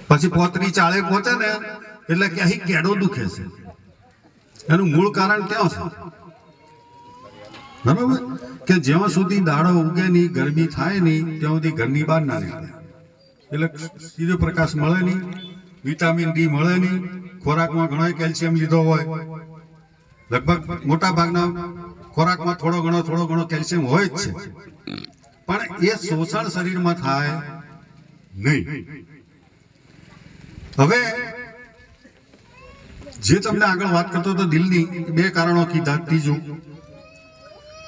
પછી 35-40 પહોંચે ને એટલે કે અહીં કેડો દુખે છે. એનું મૂળ કારણ ક્યાં છે? બરોબર. કે જ્યાં સુધી દાડો ઉગે નહીં, ગરમી થાય નહીં, ત્યાં સુધી ઘરની બહાર ના નીકળે. એટલે સૂર્યપ્રકાશ મળે નહીં, વિટામિન ડી મળે નહીં. ખોરાકમાં ઘણો કેલ્શિયમ લીધો હોય, લગભગ મોટા ભાગના ખોરાકમાં થોડો ઘણો કેલ્શિયમ હોય જ છે, પણ એ શોષણ શરીરમાં થાય નહીં. હવે જે તમને આગળ વાત કરતો હતો દિલની, 2 કારણો કીધા. ત્રીજું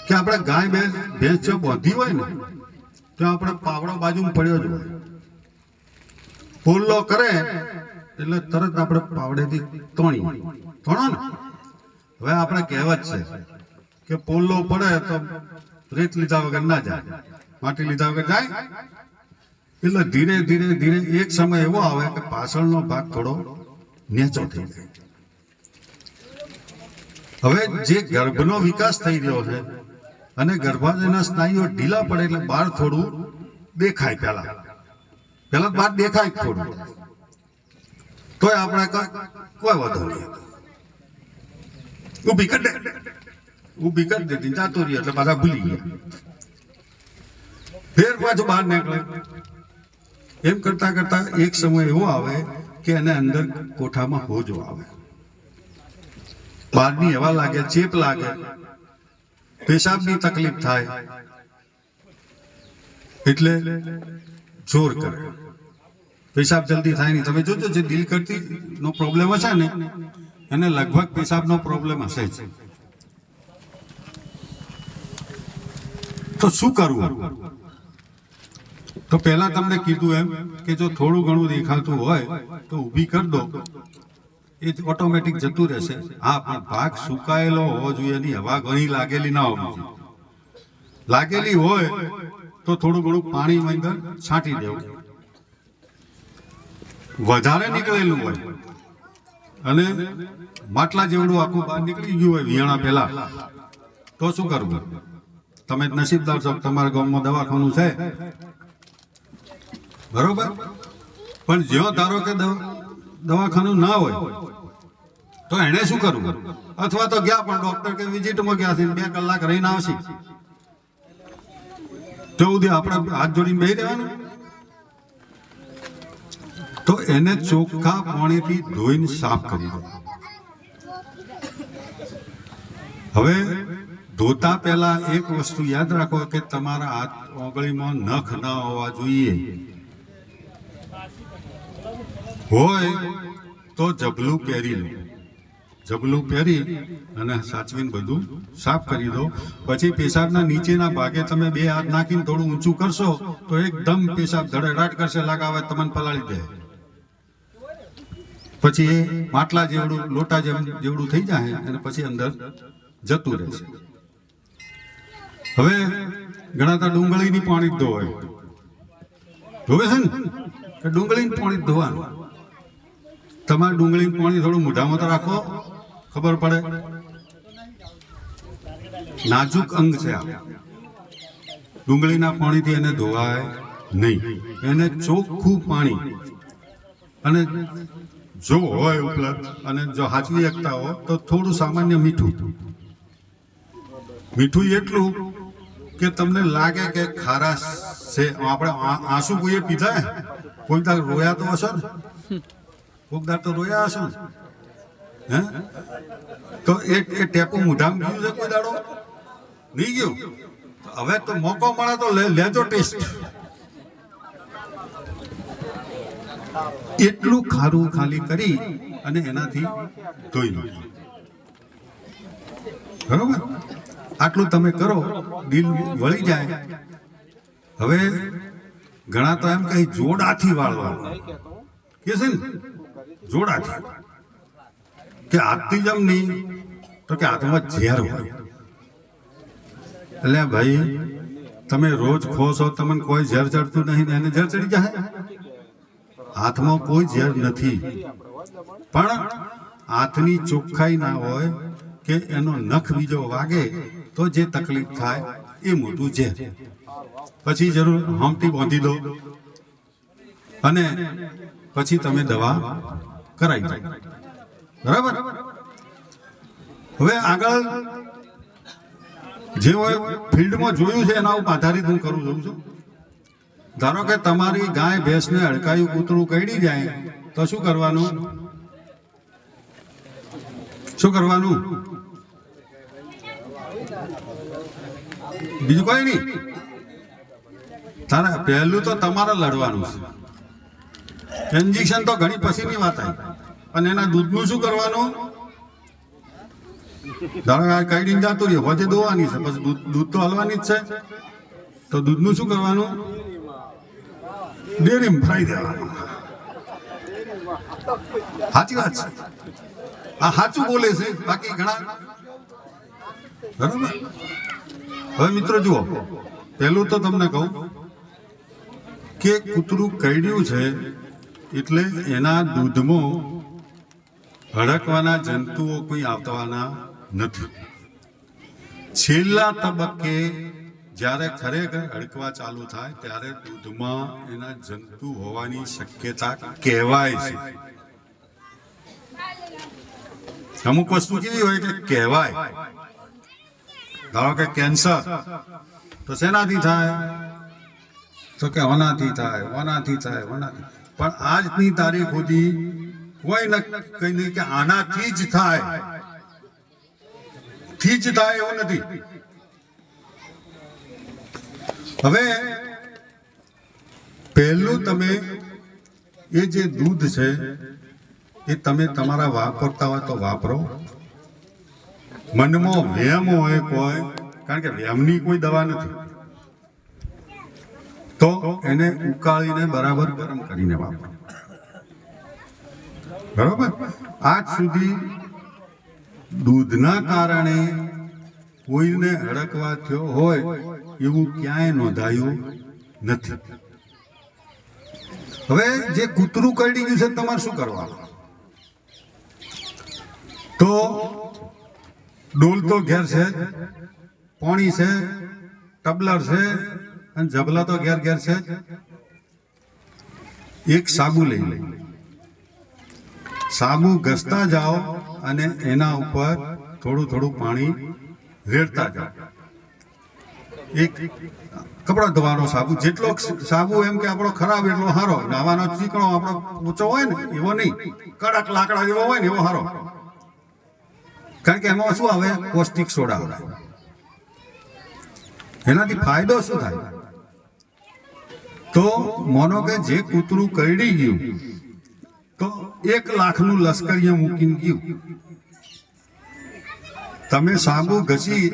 કે આપણે ગાય ભેંસ જો બાંધી હોય ને તો આપણે પાવડો બાજુમાં પડ્યો જ હોય. પોલ્લો કરે એટલે તરત આપણે પાવડેથી તોણો ને. હવે આપણે કહેવત છે કે પોલ્લો પડે તો રેત લીધા વગર ના જાય, માટી લીધા વગર જાય. એટલે ધીરે ધીરે એક સમય એવો આવે કે પાછળનો ભાગ થોડો નેચો થઈ જાય. હવે જે ગર્ભનો વિકાસ થઈ રહ્યો છે અને ગર્ભાશયના સ્નાયુઓ ઢીલા પડે એટલે બહાર થોડું દેખાય. પહેલા બહાર દેખાય થોડું, તોય આપણે કોઈ વાંધો નહીં, ઊભી કરી દીધી, જાતો રહ્યો એટલે બધા ભૂલી ગયા. ફેર પાછું બહાર નીકળે. એમ કરતા કરતા એક સમય એવો આવે કે એને અંદર કોઠામાં હોજો આવે, બહારની હવા લાગે, ચેપ લાગે, પેશાબની તકલીફ થાય એટલે જોર કરે. પેશાબ જલ્દી થાય નહીં. તમે જોજો જે દિલ કરતી નો પ્રોબ્લેમ હશે ને એને લગભગ પેશાબનો પ્રોબ્લેમ હશે જ. તો શું કરવું? તો પહેલા તમને કીધું એમ કે જો થોડું ઘણું દેખાતું હોય તો ઊભી કરી દો, એ ઓટોમેટિક જતું રહેશે. હા, પણ ભાગ સુકાયેલો હોવો જોઈએ, એની હવા ઘણી લાગેલી ના હોવી જોઈએ. લાગેલી હોય તો થોડું ઘણું પાણી અંદર છાંટી દેવું. વધારે નીકળેલું હોય અને માટલા જેવડું આખું બહાર નીકળી ગયું હોય વિયાણા પહેલા, તો શું કરવું? તમે નસીબદાર છો, તમારા ગામમાં દવાખાનું છે, બરોબર. પણ જ્યાં ધારો કે દવાખાનું ના હોય તો એને શું કરવું? અથવા તો ગયા પણ ડોક્ટર કે વિઝિટમાં ગયા છે, 2 કલાક રહીને આવશે, તો સુધી આપણે હાથ જોડીને બેસી રહેવાનું. તો એને ચોખ્ખા પાણીથી ધોઈને સાફ કરી દો. હવે ધોતા પહેલા એક વસ્તુ યાદ રાખો કે તમારા હાથ ઓગળીમાં નખ ન હોવા જોઈએ. હોય તો જબલું પહેરી લો. જબલું પહેરી અને સાચવીને બધું સાફ કરી દો. પછી પેશાબના નીચેના ભાગે તમે 2 હાથ નાખીને થોડું ઊંચું કરશો તો એકદમ પેશાબ ધડધડાટ કરશે, લાગાવે તમને પલાળી દે. પછી એ માટલા જેવડું લોટા જેવડું થઈ જાય અને પછી અંદર જતું રહેશે. હવે ઘણા તો ડુંગળીની પાણી જ ધોવાય, ધોવે છે ને કે ડુંગળીની પાણી જ ધોવાનું. તમારે ડુંગળીનું પાણી થોડું મોઢામાં તો રાખો, ખબર પડે. નાજુક અંગ છે આ. ડુંગળીના પાણીથી એને ધોવાય નહીં. એને ચોખ્ખું પાણી, અને જો હોય ઉપલબ્ધ અને જો હાચવી શકતા હો તો થોડું સામાન્ય મીઠું એટલું કે તમને લાગે કે ખારાશ છે. આપણે આંસુ કોઈએ પીધા, કોઈ તાર રોયા તો હશે ને, કોઈક દાર તો રોયા હશે ને, હે? તો એ ટેપું મોઢામાં ગયું છે કોઈ દાડો? નહીં ગયું. હવે તો મોકો મળે તો લેજો ટેસ્ટ. એટલું ખારું ખાલી કરી અને એનાથી ધોઈ લો. બરોબર? આટલું તમે કરો, દિલ વળી જાય. હવે ઘણા તો એમ કહે જોડાથી વાળવાનું કે છે ને, જોડાથી કે હાથથી જ એમ નહીં, તો કે હાથમાં ઝેર હોય. એટલે ભાઈ તમે રોજ ખો છો, તમને કોઈ ઝેર ચડતું નહીં, એને ઝેર ચડી જાય. હાથમાં કોઈ ઝેર નથી, પણ હાથની ચોખ્ખાઈ ના હોય કે એનો નખ બીજો વાગે તો જે તકલીફ થાય એ મોટું ઝેર. પછી જરૂર હમટી બાંધી દો અને પછી તમે દવા કરાવી દો. બરાબર? હવે આગળ જે હોય ફિલ્ડમાં જોયું છે એના ઉપર આધારિત હું કરું છું. ધારો કે તમારી ગાય ભેંસને હડકાયું કૂતરું કરડી જાય તો શું કરવાનું? બીજું કોઈ નહીં. તારે પહેલું તો તમારે લડવાનું છે. ઇન્જેક્શન તો ઘણી પછીની વાત આવી. અને એના દૂધનું શું કરવાનું? ધારો કે કરડીને જતું રહ્યું, હોજે દોવાની છે, પછી દૂધ તો હલવાની જ છે. તો દૂધનું શું કરવાનું? ડેરીમાં ભરાઈ દેવાનું. સાચી વાત છે. આ સાચું બોલે છે, બાકી ઘણા. બરાબર? હવે મિત્રો જુઓ, પહેલું તો તમને કહું કે કૂતરું કરડ્યું છે એટલે એના દૂધમાં હડકવાના જંતુઓ કોઈ આવવાના નથી. છેલ્લા તબક્કે જ્યારે ખરેખર હડકવા ચાલુ થાય ત્યારે દૂધમાં એના જંતુ હોવાની શક્યતા કહેવાય છે. અમુક વસ્તુ કેવી હોય કે કહેવાય. ધારો કે કેન્સર તો શેનાથી થાય? તો કે ઓનાથી થાય. પણ આજની તારીખ સુધી કોઈ કઈ નહીં કે આનાથી જ થાય એવું નથી. હવે પહેલું તમે એ જે દૂધ છે એ તમે તમારા વાપરતા હોય તો વાપરો. મનમાં વહેમ હોય કોઈ, કારણ કે વહેમની કોઈ દવા નથી, તો એને ઉકાળીને બરાબર ગરમ કરીને વાપરો. બરોબર? આજ સુધી દૂધના કારણે કોઈને હડકવા થયો હોય એવું ક્યાંય નોંધાયું નથી. હવે જે કૂતરું કરડી ગયું છે તમારે શું કરવાનું? તો ડોલ તો ઘેર છે, પાણી છે, ટબલર છે અને જબલા તો ઘેર છે. એક સાબુ લઈ લે. સાબુ ઘસતા જાઓ અને એના ઉપર થોડું પાણી રેડતા જાઓ. એક કપડા ધોવાનો સાબુ, જેટલો સાબુ એમ કે આપણો ખરાબ એટલો સારો. નાવાનો ચીકણો આપણો ઊંચો હોય ને એવો નહીં, કડક લાકડા જેવો હોય ને એવો સારો. કારણ કે એમાં શું આવે? કોસ્ટિક સોડા આવે. એનાથી ફાયદો શું થાય? તો માનો કે જે કૂતરું કરડી ગયું તો 1 લાખનું લશ્કરીએ મૂકીને ગયું, તમે સાબુ ઘસી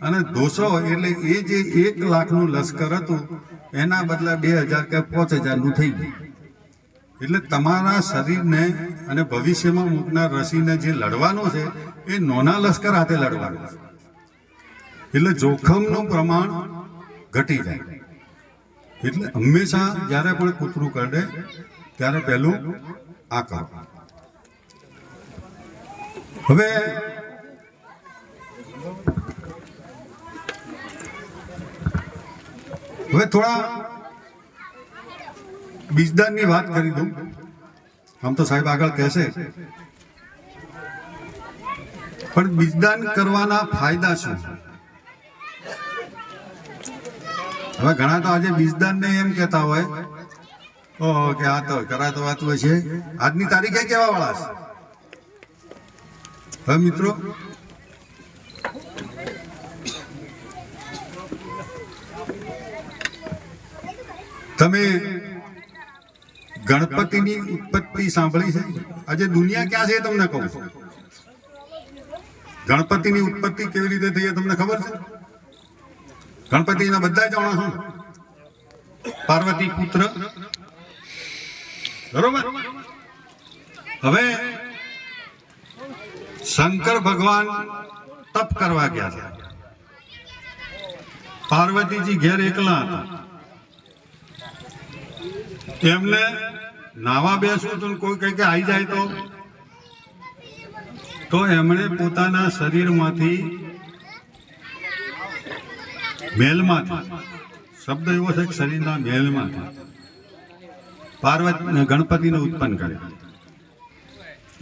અને ધોશો એટલે એ જે 1 લાખનું લશ્કર હતું એના બદલે 2000 કે 5000 નું થઈ ગયું. એટલે તમારા શરીરને અને ભવિષ્યમાં મૂકનાર રસીને જે લડવાનું છે એ નાના લશ્કર હાથે લડવાનું છે. એટલે જોખમનું પ્રમાણ ઘટી જાય. એટલે હંમેશા જ્યારે પણ કૂતરું કરડે ત્યારે પહેલું આ કરો. હવે થોડા બીજદાનની વાત કરી દઉં. આમ તો સાહેબ આગળ કહેશે, પણ બીજદાન કરવાના ફાયદા શું? હવે ઘણા તો આજે બીજદાન ને એમ કહેતા હોય કે આ તો કરાતું હોય છે. આજની તારીખે કેવા વાળા છે? હવે મિત્રો, તમે ગણપતિની ઉત્પત્તિ સાંભળી છે? આજે દુનિયા ક્યાં છે એ તમને કહું છું. ગણપતિની ઉત્પત્તિ કેવી રીતે થઈ એ તમને ખબર છે? ગણપતિના બધા જાણો છો. પાર્વતી પુત્ર, બરોબર. હવે શંકર ભગવાન તપ કરવા ગયા છે. પાર્વતીજી ઘેર એકલા હતા. એમને નાવા બેસવું તો કોઈ કહે કે આવી જાય તો એમણે પોતાના શરીરમાંથી મેલમાંથી, શબ્દ એવો છે કે શરીરના મેલમાંથી પાર્વતી ગણપતિને ઉત્પન્ન કર્યા.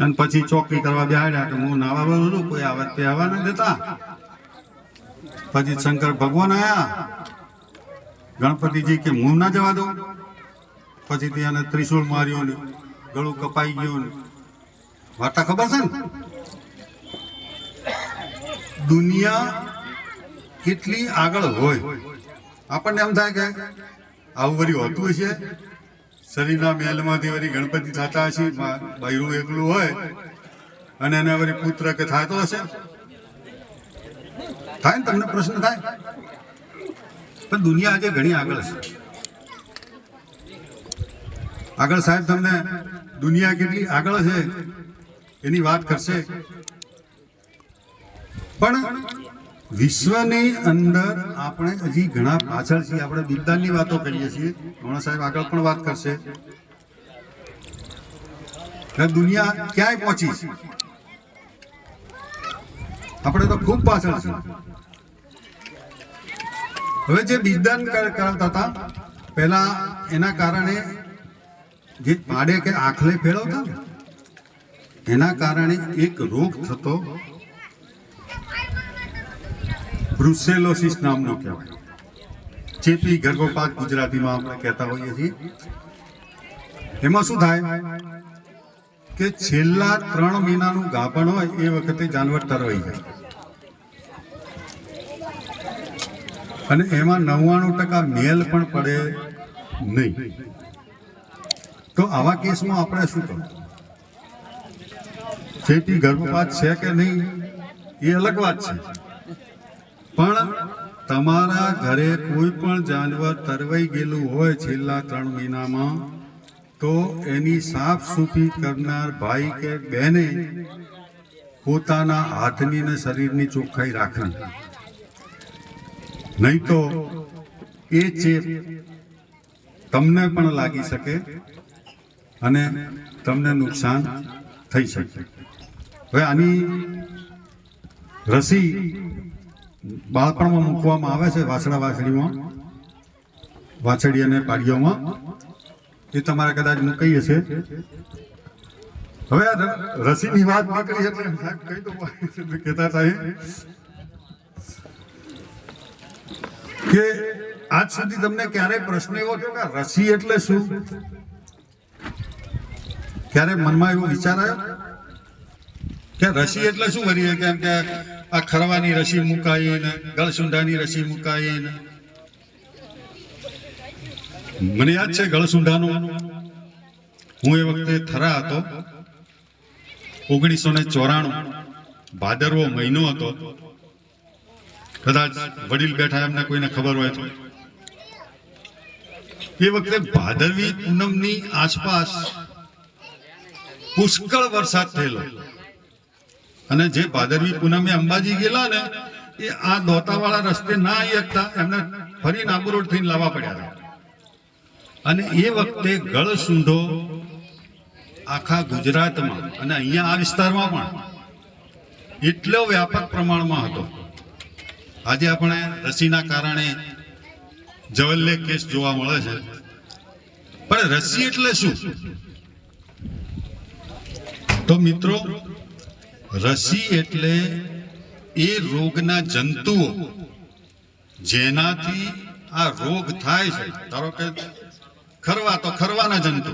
અને પછી ચોકી કરવા બેહાડ્યા કે હું નાવા બોલું, કોઈ આવત તે આવવા ન દેતા. પછી શંકર ભગવાન આવ્યા. ગણપતિજી કે હું ના જવા દઉં. પછી ત્યાં ત્રિશુળ માર્યો ને ગળું કપાઈ ગયું. વાર્તા ખબર છે ને? દુનિયા કેટલી આગળ હોય આપણને એમ થાય કે આવું વળી હોતું હશે. શરીરના મેલમાંથી વળી ગણપતિ થતા હશે. બૈરું એકલું હોય અને એને વળી પુત્ર કે થતો હશે. થાય ને? તમને પ્રશ્ન થાય? પણ દુનિયા આજે ઘણી આગળ છે. આગળ સાહેબ તમને દુનિયા કેટલી આગળ છે એની વાત કરશે. પણ વિશ્વની અંદર આપણે હજી ઘણા પાછળ છીએ. આપણે વિજ્ઞાનની વાતો કરીએ છીએ. હમણાં સાહેબ આગળ પણ વાત કરશે. દુનિયા ક્યાંય પહોંચી છે? આપણે તો ખૂબ પાછળ છે. હવે જે વિજ્ઞાન કરતા હતા પહેલા, એના કારણે જે પાડે કે આખલે ફેરવતા ને એના કારણે એક રોગ થતો, બ્રુસેલોસિસ નામનો કહેવાય. ચેપી ગર્ભપાત ગુજરાતીમાં આપણે કહેતા હોઈએ છીએ. એમાં શું થાય કે છેલ્લા 3 મહિનાનું ગાભણ હોય એ વખતે જાનવર તરવાઈ જાય અને એમાં 99% મેલ પણ પડે નહીં. તો આવા કેસમાં આપણે શું કરવું? ચેપી ગર્ભપાત છે કે નહીં એ અલગ વાત છે, પણ તમારા ઘરે કોઈ પણ જાનવર તરવાઈ ગયેલું હોય છેલ્લા 3 મહિનામાં, તો એની સાફ સૂફી કરનાર ભાઈ કે બહેને પોતાના હાથની ને શરીરની ચોખ્ખાઈ રાખવી. નહીં તો એ ચેપ તમને પણ લાગી શકે અને તમને નુકસાન થઈ શકે. હવે આની રસી બાળપણમાં મૂકવામાં આવે છે. વાછડીમાં, વાછડી અને પાડીઓમાં. એ તમારે કદાચ મૂકાઈ હશે. હવે આ રસીની વાત નીકળી એટલે કહી દઉં કહેતા હતા કે આજ સુધી તમને ક્યારેય પ્રશ્ન એવો થયો કે રસી એટલે શું? ક્યારે મનમાં એવો વિચાર આવ્યો કે રસી એટલે શું? કરીએ કેમ કે આ ખરવાની રસી મુકાઈ ને ગળસુંઢાની રસી મુકાઈ ને. મને યાદ છે ગળસુંઢાનું, હું એ વખતે થરા હતો 1994. ભાદરવો મહિનો હતો, કદાચ વડીલ બેઠા એમને કોઈને ખબર હોય તો એ વખતે ભાદરવી પૂનમની આસપાસ પુષ્કળ વરસાદ થયેલો અને જે ભાદરવી પૂનમે અંબાજી ગયેલા ને એ આ દોતાવાળા રસ્તે ના આવી શકતા, એમને ફરી નાબુરોડ થઈને લાવવા પડ્યા હતા. અને એ વખતે ગળસુંઢો આખા ગુજરાતમાં અને અહીંયા આ વિસ્તારમાં પણ એટલો વ્યાપક પ્રમાણમાં હતો. આજે આપણે રસીના કારણે જવલ્લે કેસ જોવા મળે છે, પણ રસી એટલે શું? તો મિત્રો, રસી એટલે એ રોગના જંતુઓ જેનાથી આ રોગ થાય છે. ધારો કે ખરવા, તો ખરવાના જંતુ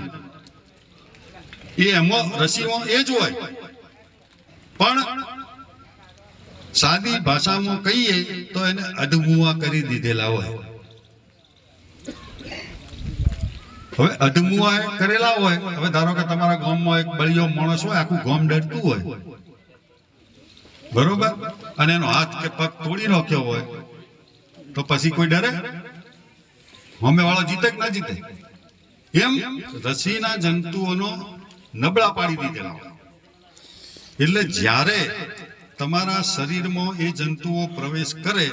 એ એમાં રસીમાં એ જ હોય, પણ સાદી ભાષામાં કહીએ તો એને અધમુઆ કરી દીધેલા હોય. હવે અધમુઆ કરેલા હોય, હવે ધારો કે તમારા ગામમાં એક બળિયો માણસ હોય, આખું ગામ ડરતું હોય, બરોબર, અને એનો હાથ કે પગ તોડી નાખ્યો હોય, તો પછી કોઈ ડરે? હોમે વાળો જીતે કે ના જીતે? એમ રસીના જંતુઓનો નબળા પાડી દીધેલા હોય. એટલે જ્યારે તમારા શરીરમાં એ જંતુઓ પ્રવેશ કરે,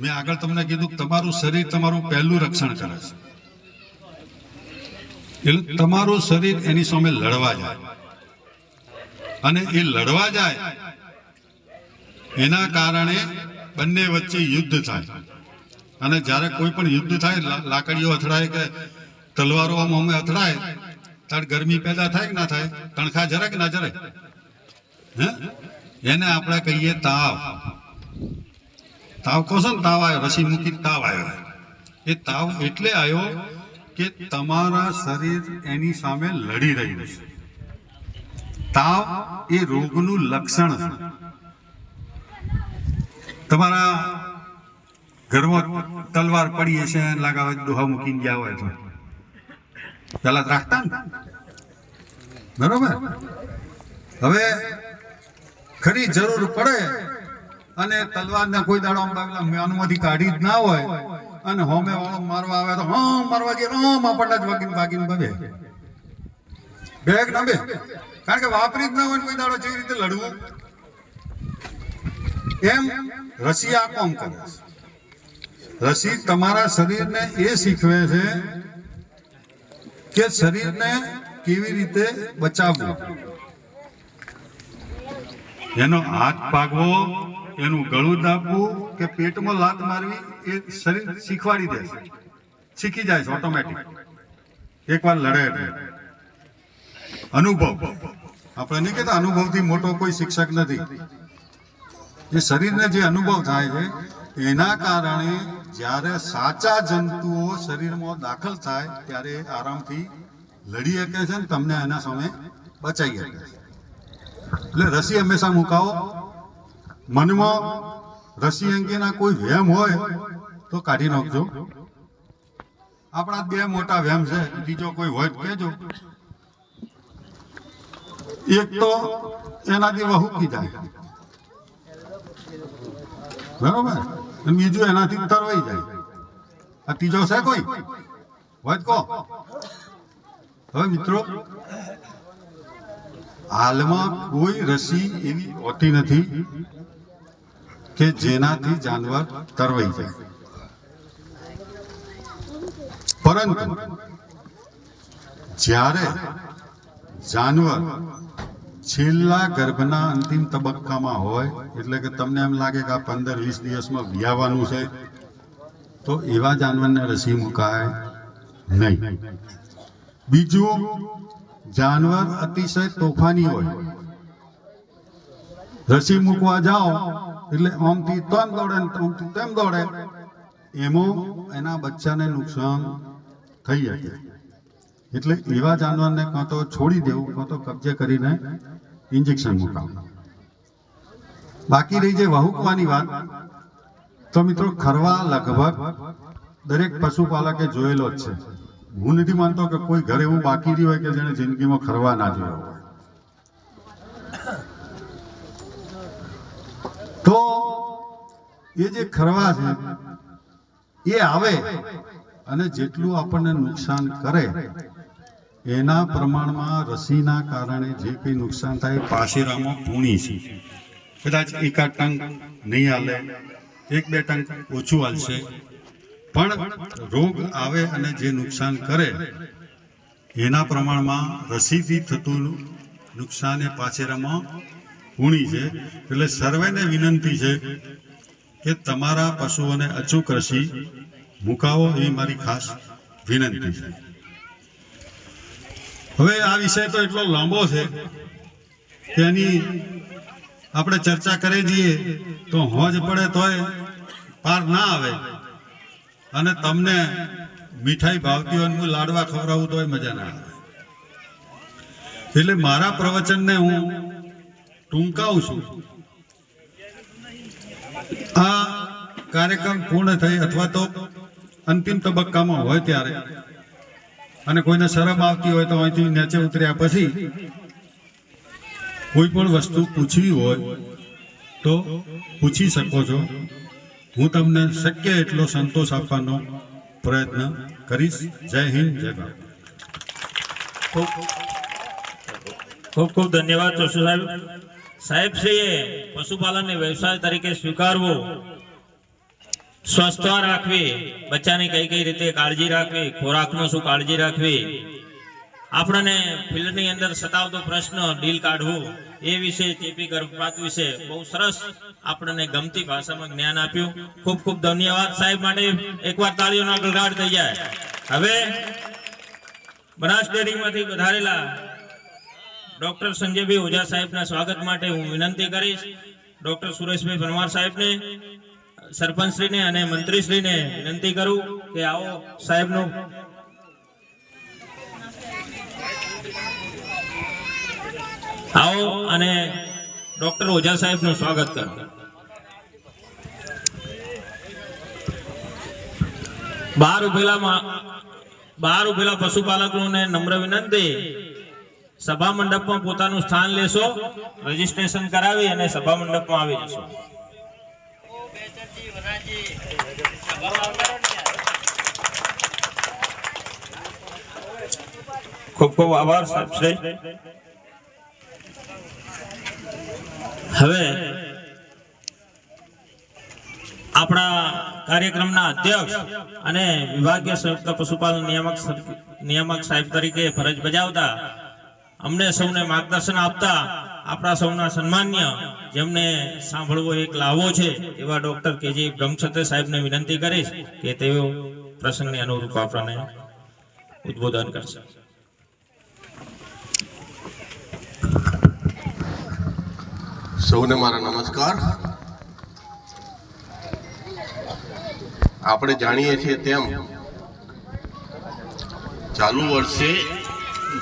મેં આગળ તમને કીધું તમારું શરીર તમારું પહેલું રક્ષણ કરે છે. એટલે તમારું શરીર એની સામે લડવા જાય, અને એ લડવા જાય એના કારણે બંને વચ્ચે યુદ્ધ થાય. અને જ્યારે કોઈ પણ યુદ્ધ થાય, લાકડીઓ અથડાય કે તલવારો આમ અથડાય, ત્યારે ગરમી પેદા થાય કે ના થાય? તણખા જરે કે ના જરે? હે, એને આપણે કહીએ તાવ. તાવ કહો છો ને, તાવ આવ્યો, રસી મૂકી તાવ આવ્યો. એ તાવ એટલે આવ્યો કે તમારા શરીર એની સામે લડી રહ્યું છે. તાવ એ રોગનું લક્ષણ છે. તમારા ઘરમાં તલવાર પડી હશે, લગાવે દોહા મૂકીને ગયા હોય તો પેલા રાખતા ને, બરોબર. હવે ખરી જરૂર પડે અને તલવારના કોઈ દાડો મેનુમાંથી કાઢી જ ના હોય અને હોમે વાળો મારવા આવે તો હા મારવા જઈએ, આપણને જ વાગીને બબે બેગ ના બે, કારણ કે વાપરી જ ના હોય કોઈ દાડો જેવી રીતે લડવું. એમ રસી આ કામ કરે છે. રસી તમારા શરીરને એ શીખવે છે કે શરીરને કેવી રીતે બચાવવું, એનો હાથ ભાગવો, એનું ગળું દાબવું કે પેટમાં લાત મારવી, એ શરીર શીખવાડી દે છે. શીખી જાય છે ઓટોમેટિક, એકવાર લડે એટલે. અનુભવ, આપણે નહીં કહેતા અનુભવથી મોટો કોઈ શિક્ષક નથી. એ શરીરને જે અનુભવ થાય છે એના કારણે જ્યારે સાચા જંતુઓ શરીરમાં દાખલ થાય ત્યારે આરામથી લડી શકે છે ને તમને એના સામે બચાવી શકે છે. એટલે રસી હંમેશા મુકાવો. મનમાં રસી અંગેના કોઈ વહેમ હોય તો કાઢી નાખજો. આપણા બે મોટા વહેમ છે, બીજો કોઈ હોય તો કહેજો. એક તો એનાથી વહુકી જાય, બરોબર, અને બીજું એનાથી તરવાઈ જાય. આ ત્રીજો છે કોઈ હોય તો કહો. હવે મિત્રો, હાલમાં કોઈ રસી એવી હોતી નથી કે જેનાથી જાનવર તરવાઈ જાય, પરંતુ જ્યારે જાનવર છેલ્લા ગર્ભના અંતિમ તબક્કામાં હોય, એટલે કે તમને એમ લાગે કે આ 15-20 દિવસમાં વિયાવાનું છે, તો એવા જાનવરને રસી મુકાય નહીં. બીજું, જાનવર અતિશય તોફાની હોય, રસી મૂકવા જાઓ એટલે આમથી તેમ દોડે ને આમથી તેમ દોડે, એમાં એના બચ્ચાને નુકસાન થઈ શકે. એટલે એવા જાનવરને કાં તો છોડી દેવું, કાં તો કબજે કરીને ઇન્જેક્શન મુકાવવું. બાકી રહી જાય વહુકવાની વાત, તો મિત્રો ખરવા લગભગ દરેક પશુપાલકે જોયેલો જ છે. હું નથી માનતો કે કોઈ ઘર એવું બાકી રહ્યું હોય કે જેને જિંદગીમાં ખરવા ના જોયો હોય. તો એ જે ખરવા છે એ આવે અને જેટલું આપણને નુકસાન કરે એના પ્રમાણમાં રસીના કારણે જે કંઈ નુકસાન થાય પાશેરામાં પૂણી છે. કદાચ એકાદ ટંક નહીં હાલે, 1-2 ટંક ઓછું હાલશે, પણ રોગ આવે અને જે નુકસાન કરે એના પ્રમાણમાં રસીથી થતું નુકસાન એ પાછેરામાં પૂણી છે. એટલે સર્વેને વિનંતી છે કે તમારા પશુઓને અચૂક રસી મુકાવો, એ મારી ખાસ વિનંતી છે. હવે આ વિષય તો એટલો લાંબો છે કે એની આપણે ચર્ચા કરી દઈએ તો હોજ પડે તોય પાર ના આવે, અને તમને મીઠાઈ ભાવતી હોય હું લાડવા ખવડાવું તોય મજા ના આવે. એટલે મારા પ્રવચનને હું ટૂંકાવું છું. આ કાર્યક્રમ પૂર્ણ થઈ અથવા તો અંતિમ તબક્કામાં હોય ત્યારે, અને કોઈને શરમ આવતી હોય તો અહીંથી નીચે ઉતર્યા પછી કોઈ પણ વસ્તુ પૂછવી હોય તો પૂછી શકો છો. હું તમને શક્ય એટલો સંતોષ આપવાનો પ્રયત્ન કરીશ. જય હિન્દ, જય ભારત. ખૂબ ખૂબ ધન્યવાદ જોશી સાહેબ. સાહેબશ્રીએ પશુપાલનને વ્યવસાય તરીકે સ્વીકારવો, સ્વસ્થતા રાખવી, બચ્ચાની કઈ કઈ રીતે કાળજી રાખવી, ખોરાકનો શું કાળજી રાખવી, આપણને ફિલ્ડની અંદર સતાવતો પ્રશ્ન ડીલ કાઢવું, એ વિશે ચેપી ગર્ભપાત વિશે બહુ સરસ આપણને ગમતી ભાષામાં જ્ઞાન આપ્યું. ખૂબ ખૂબ ધન્યવાદ સાહેબ માટે. એકવાર તાળીઓના ગળગાટ થઈ જાય. હવે બનાસ ડેરીમાંથી વધારેલા ડોક્ટર સંજયભાઈ ઓઝા સાહેબના સ્વાગત માટે હું વિનંતી કરીશ. ડોક્ટર સુરેશભાઈ પરમાર સાહેબને, સરપંચશ્રીને અને મંત્રીશ્રીને વિનંતી કરું કે આવો સાહેબનું આવો અને ડોક્ટર ઓઝા સાહેબનું સ્વાગત કરો. બહાર ઉભેલા પશુપાલકોને નમ્ર વિનંતી, સભા મંડપમાં પોતાનું સ્થાન લેશો, રજીસ્ટ્રેશન કરાવી અને સભા મંડપમાં આવી જશો. ખૂબ ખૂબ આભાર સાહેબ શ્રી. હવે આપણા કાર્યક્રમના અધ્યક્ષ અને વિભાગીય સંયુક્ત પશુપાલન નિયામક સાહેબ તરીકે ફરજ બજાવતા, અમને સૌને માર્ગદર્શન આપતા, આપણા સૌના સન્માન્ય, જેમને સાંભળવો એક લાવો છે એવા ડોક્ટર કેજી બ્રહ્મક્ષત્રિય સાહેબને વિનંતી કરીશ કે તેઓ પ્રસંગને અનુરૂપ આપણને ઉદ્બોધન કરશે. સૌને મારા નમસ્કાર. આપણે જાણીએ છીએ તેમ ચાલુ વર્ષે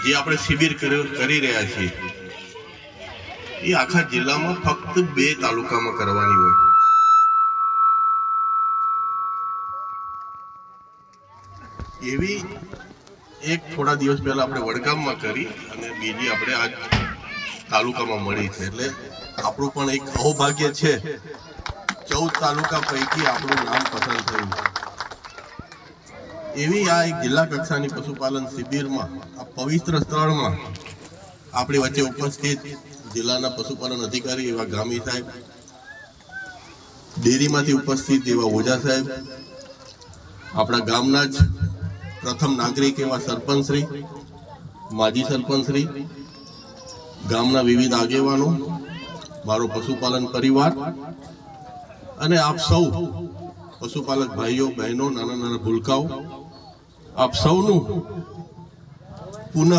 જે આપણે શિબિર કરી રહ્યા છીએ એ આખા જિલ્લામાં ફક્ત 2 તાલુકામાં કરવાની હોય. એવી એક થોડા દિવસ પહેલા આપણે વડગામમાં કરી અને બીજી આપણે આજ તાલુકામાં મળી છે. એટલે આપણું પણ એક સૌભાગ્ય છે, 14 તાલુકા પૈકી આપણું નામ પસંદ થયું. એવી આ એક જિલ્લા કક્ષાની પશુપાલન શિબિરમાં, આ પવિત્ર સ્થળમાં આપણી વચ્ચે ઉપસ્થિત જિલ્લાના પશુપાલન અધિકારી એવા ગામી સાહેબ, ડેરીમાંથી ઉપસ્થિત એવા ઓઝા સાહેબ, આપણા ગામના જ પ્રથમ નાગરિક એવા સરપંચશ્રી, માજી સરપંચશ્રી, ગામના વિવિધ આગેવાનો, મારો પશુપાલન પરિવાર અને આપ સૌ પશુપાલક ભાઈઓ બહેનો, નાના નાના ભૂલકાઓ, આપ સૌનું પુનઃ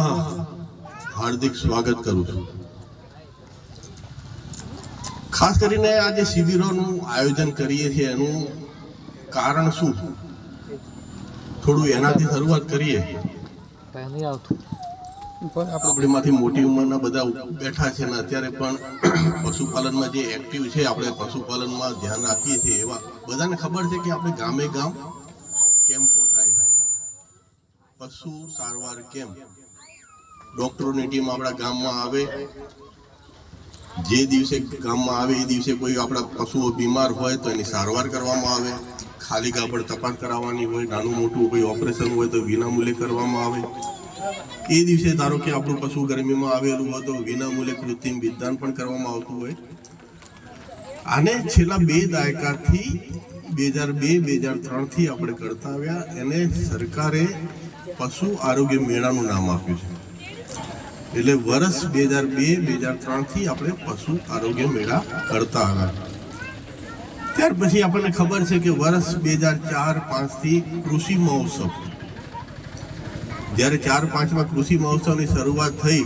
હાર્દિક સ્વાગત કરું છું. ખાસ કરીને આ જે શિબિરોનું આયોજન કરીએ છીએ એનું કારણ શું, થોડું એનાથી શરૂઆત કરીએ. આપણીમાંથી મોટી ઉંમરના બધા બેઠા છે ને અત્યારે પણ પશુપાલનમાં જે એક્ટિવ છે, આપણે પશુપાલનમાં ધ્યાન આપીએ છીએ એવા બધાને ખબર છે કે આપણે ગામે ગામ કેમ્પો થાય છે, પશુ સારવાર કેમ્પ. ડોક્ટરોની ટીમ આપણા ગામમાં આવે, જે દિવસે ગામમાં આવે એ દિવસે કોઈ આપણા પશુઓ બીમાર હોય તો એની સારવાર કરવામાં આવે, ખાલી કાપડ તપાસ કરાવવાની હોય, નાનું મોટું કોઈ ઓપરેશન હોય તો વિનામૂલ્યે કરવામાં આવે. એ દિવસે ધારો કે આપણું પશુ ગરમીમાં આવેલું હોય તો વિનામૂલ્યે કૃત્રિમ વિધાન પણ કરવામાં આવતું હોય. આને છેલ્લા 2 દાયકાથી 2002-2003 થી આપણે કરતા આવ્યા. એને સરકારે પશુ આરોગ્ય મેળાનું નામ આપ્યું છે. એટલે વર્ષ 2002-2003 થી આપણે પશુ આરોગ્ય મેળા કરતા આવ્યા. ત્યાર પછી આપણને ખબર છે કે વર્ષ 2004-05 થી કૃષિ મહોત્સવ, જ્યારે 4-5માં કૃષિ મહોત્સવની શરૂઆત થઈ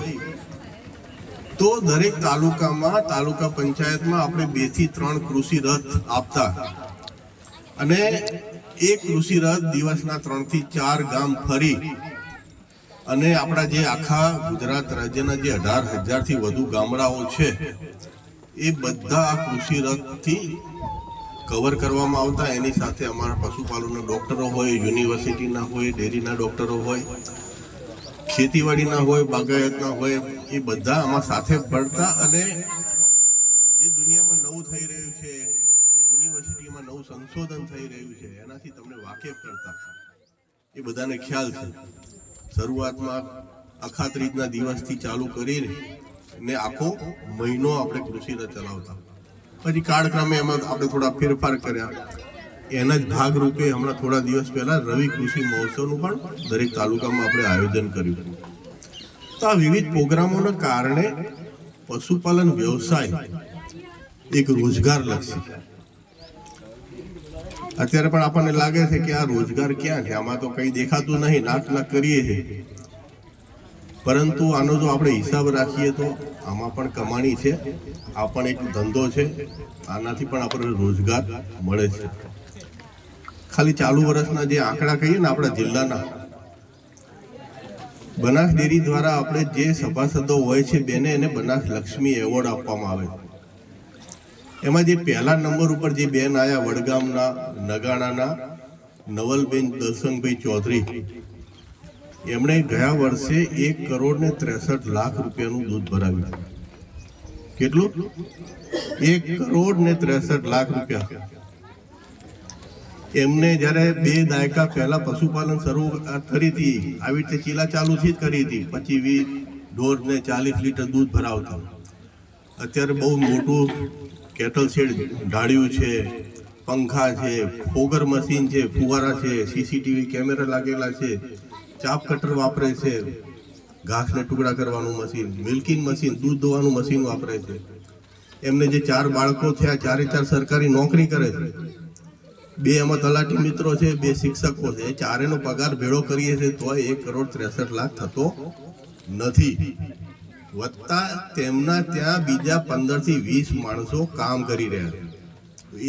તો દરેક તાલુકામાં, તાલુકા પંચાયતમાં આપણે 2 થી 3 કૃષિ રથ આપતા અને એ કૃષિ રથ દિવસના 3 થી 4 ગામ ફરી અને આપણા જે આખા ગુજરાત રાજ્યના જે 18,000 થી વધુ ગામડાઓ છે એ બધા આ કૃષિ રથથી કવર કરવામાં આવતા. એની સાથે અમારા પશુપાલનના ડોક્ટરો હોય, યુનિવર્સિટીના હોય, ડેરીના ડોક્ટરો હોય, ખેતીવાડીના હોય, બાગાયતના હોય, એ બધા આમાં સાથે પડતા. અને જે દુનિયામાં નવું થઈ રહ્યું છે, યુનિવર્સિટીમાં નવું સંશોધન થઈ રહ્યું છે, એનાથી તમને વાકેફ કરતા એ બધાને ખ્યાલ છે. શરૂઆતમાં અખાત્રીજના દિવસથી ચાલુ કરીને આખો મહિનો આપણે કૃષિ રથ ચલાવતા. પછી કાળક્રમે એમાં આપણે થોડા ફેરફાર કર્યા. એના જ ભાગરૂપે હમણાં થોડા દિવસ પહેલા રવિ કૃષિ મહોત્સવનું પણ દરેક તાલુકામાં આપણે આયોજન કર્યું. તો આ વિવિધ પ્રોગ્રામોના કારણે પશુપાલન વ્યવસાય એક રોજગારલક્ષી. અત્યારે પણ આપણને લાગે છે કે આ રોજગાર ક્યાં છે, આમાં તો કંઈ દેખાતું નહીં, નાક કરીએ છીએ. પરંતુ આનો જો આપણે હિસાબ રાખીએ તો આમાં પણ કમાણી છે, આ પણ એક ધંધો છે, આનાથી પણ આપણને રોજગાર મળે છે. ખાલી ચાલુ વર્ષના જે આંકડા કહીએ ને આપણા જિલ્લાના, બનાસ ડેરી દ્વારા આપણે જે સભાસદો હોય છે બેને એને બનાસ લક્ષ્મી એવોર્ડ આપવામાં આવે છે. એમાં જે પહેલા નંબર ઉપર જે બેન આવ્યા વડગામના નગાણાના નવલબેન દલસંગભાઈ ચૌધરી, એમણે ગયા વર્ષે 1,63,00,000 રૂપિયાનું દૂધ ભરાવ્યું. કેટલું? 1,63,00,000 રૂપિયા. એમને જ્યારે 2 દાયકા પહેલા પશુપાલન શરૂઆત કરી હતી, આવી રીતે ચીલા ચાલુથી જ કરી હતી, 25-20 ઢોરને 40 લીટર દૂધ ભરાવતા. અત્યારે બહુ મોટું કેટલ શેડ ઢાળ્યું છે, પંખા છે, ફોગર મશીન છે, ફુવારા છે, સીસીટીવી કેમેરા લાગેલા છે, ચાપ કટર વાપરે છે, ઘાસને ટુકડા કરવાનું મશીન, મિલ્કિંગ મશીન, દૂધ ધોવાનું મશીન વાપરે છે. એમને જે 4 બાળકો થયા, 4 સરકારી નોકરી કરે છે. 2 એમાં તલાટી મિત્રો છે, 2 શિક્ષકો છે. 4નો પગાર ભેળો કરીએ છીએ તો 1,63,00,000 થતો નથી. વત્તા તેમના ત્યાં બીજા 15 થી 20 માણસો કામ કરી રહ્યા છે.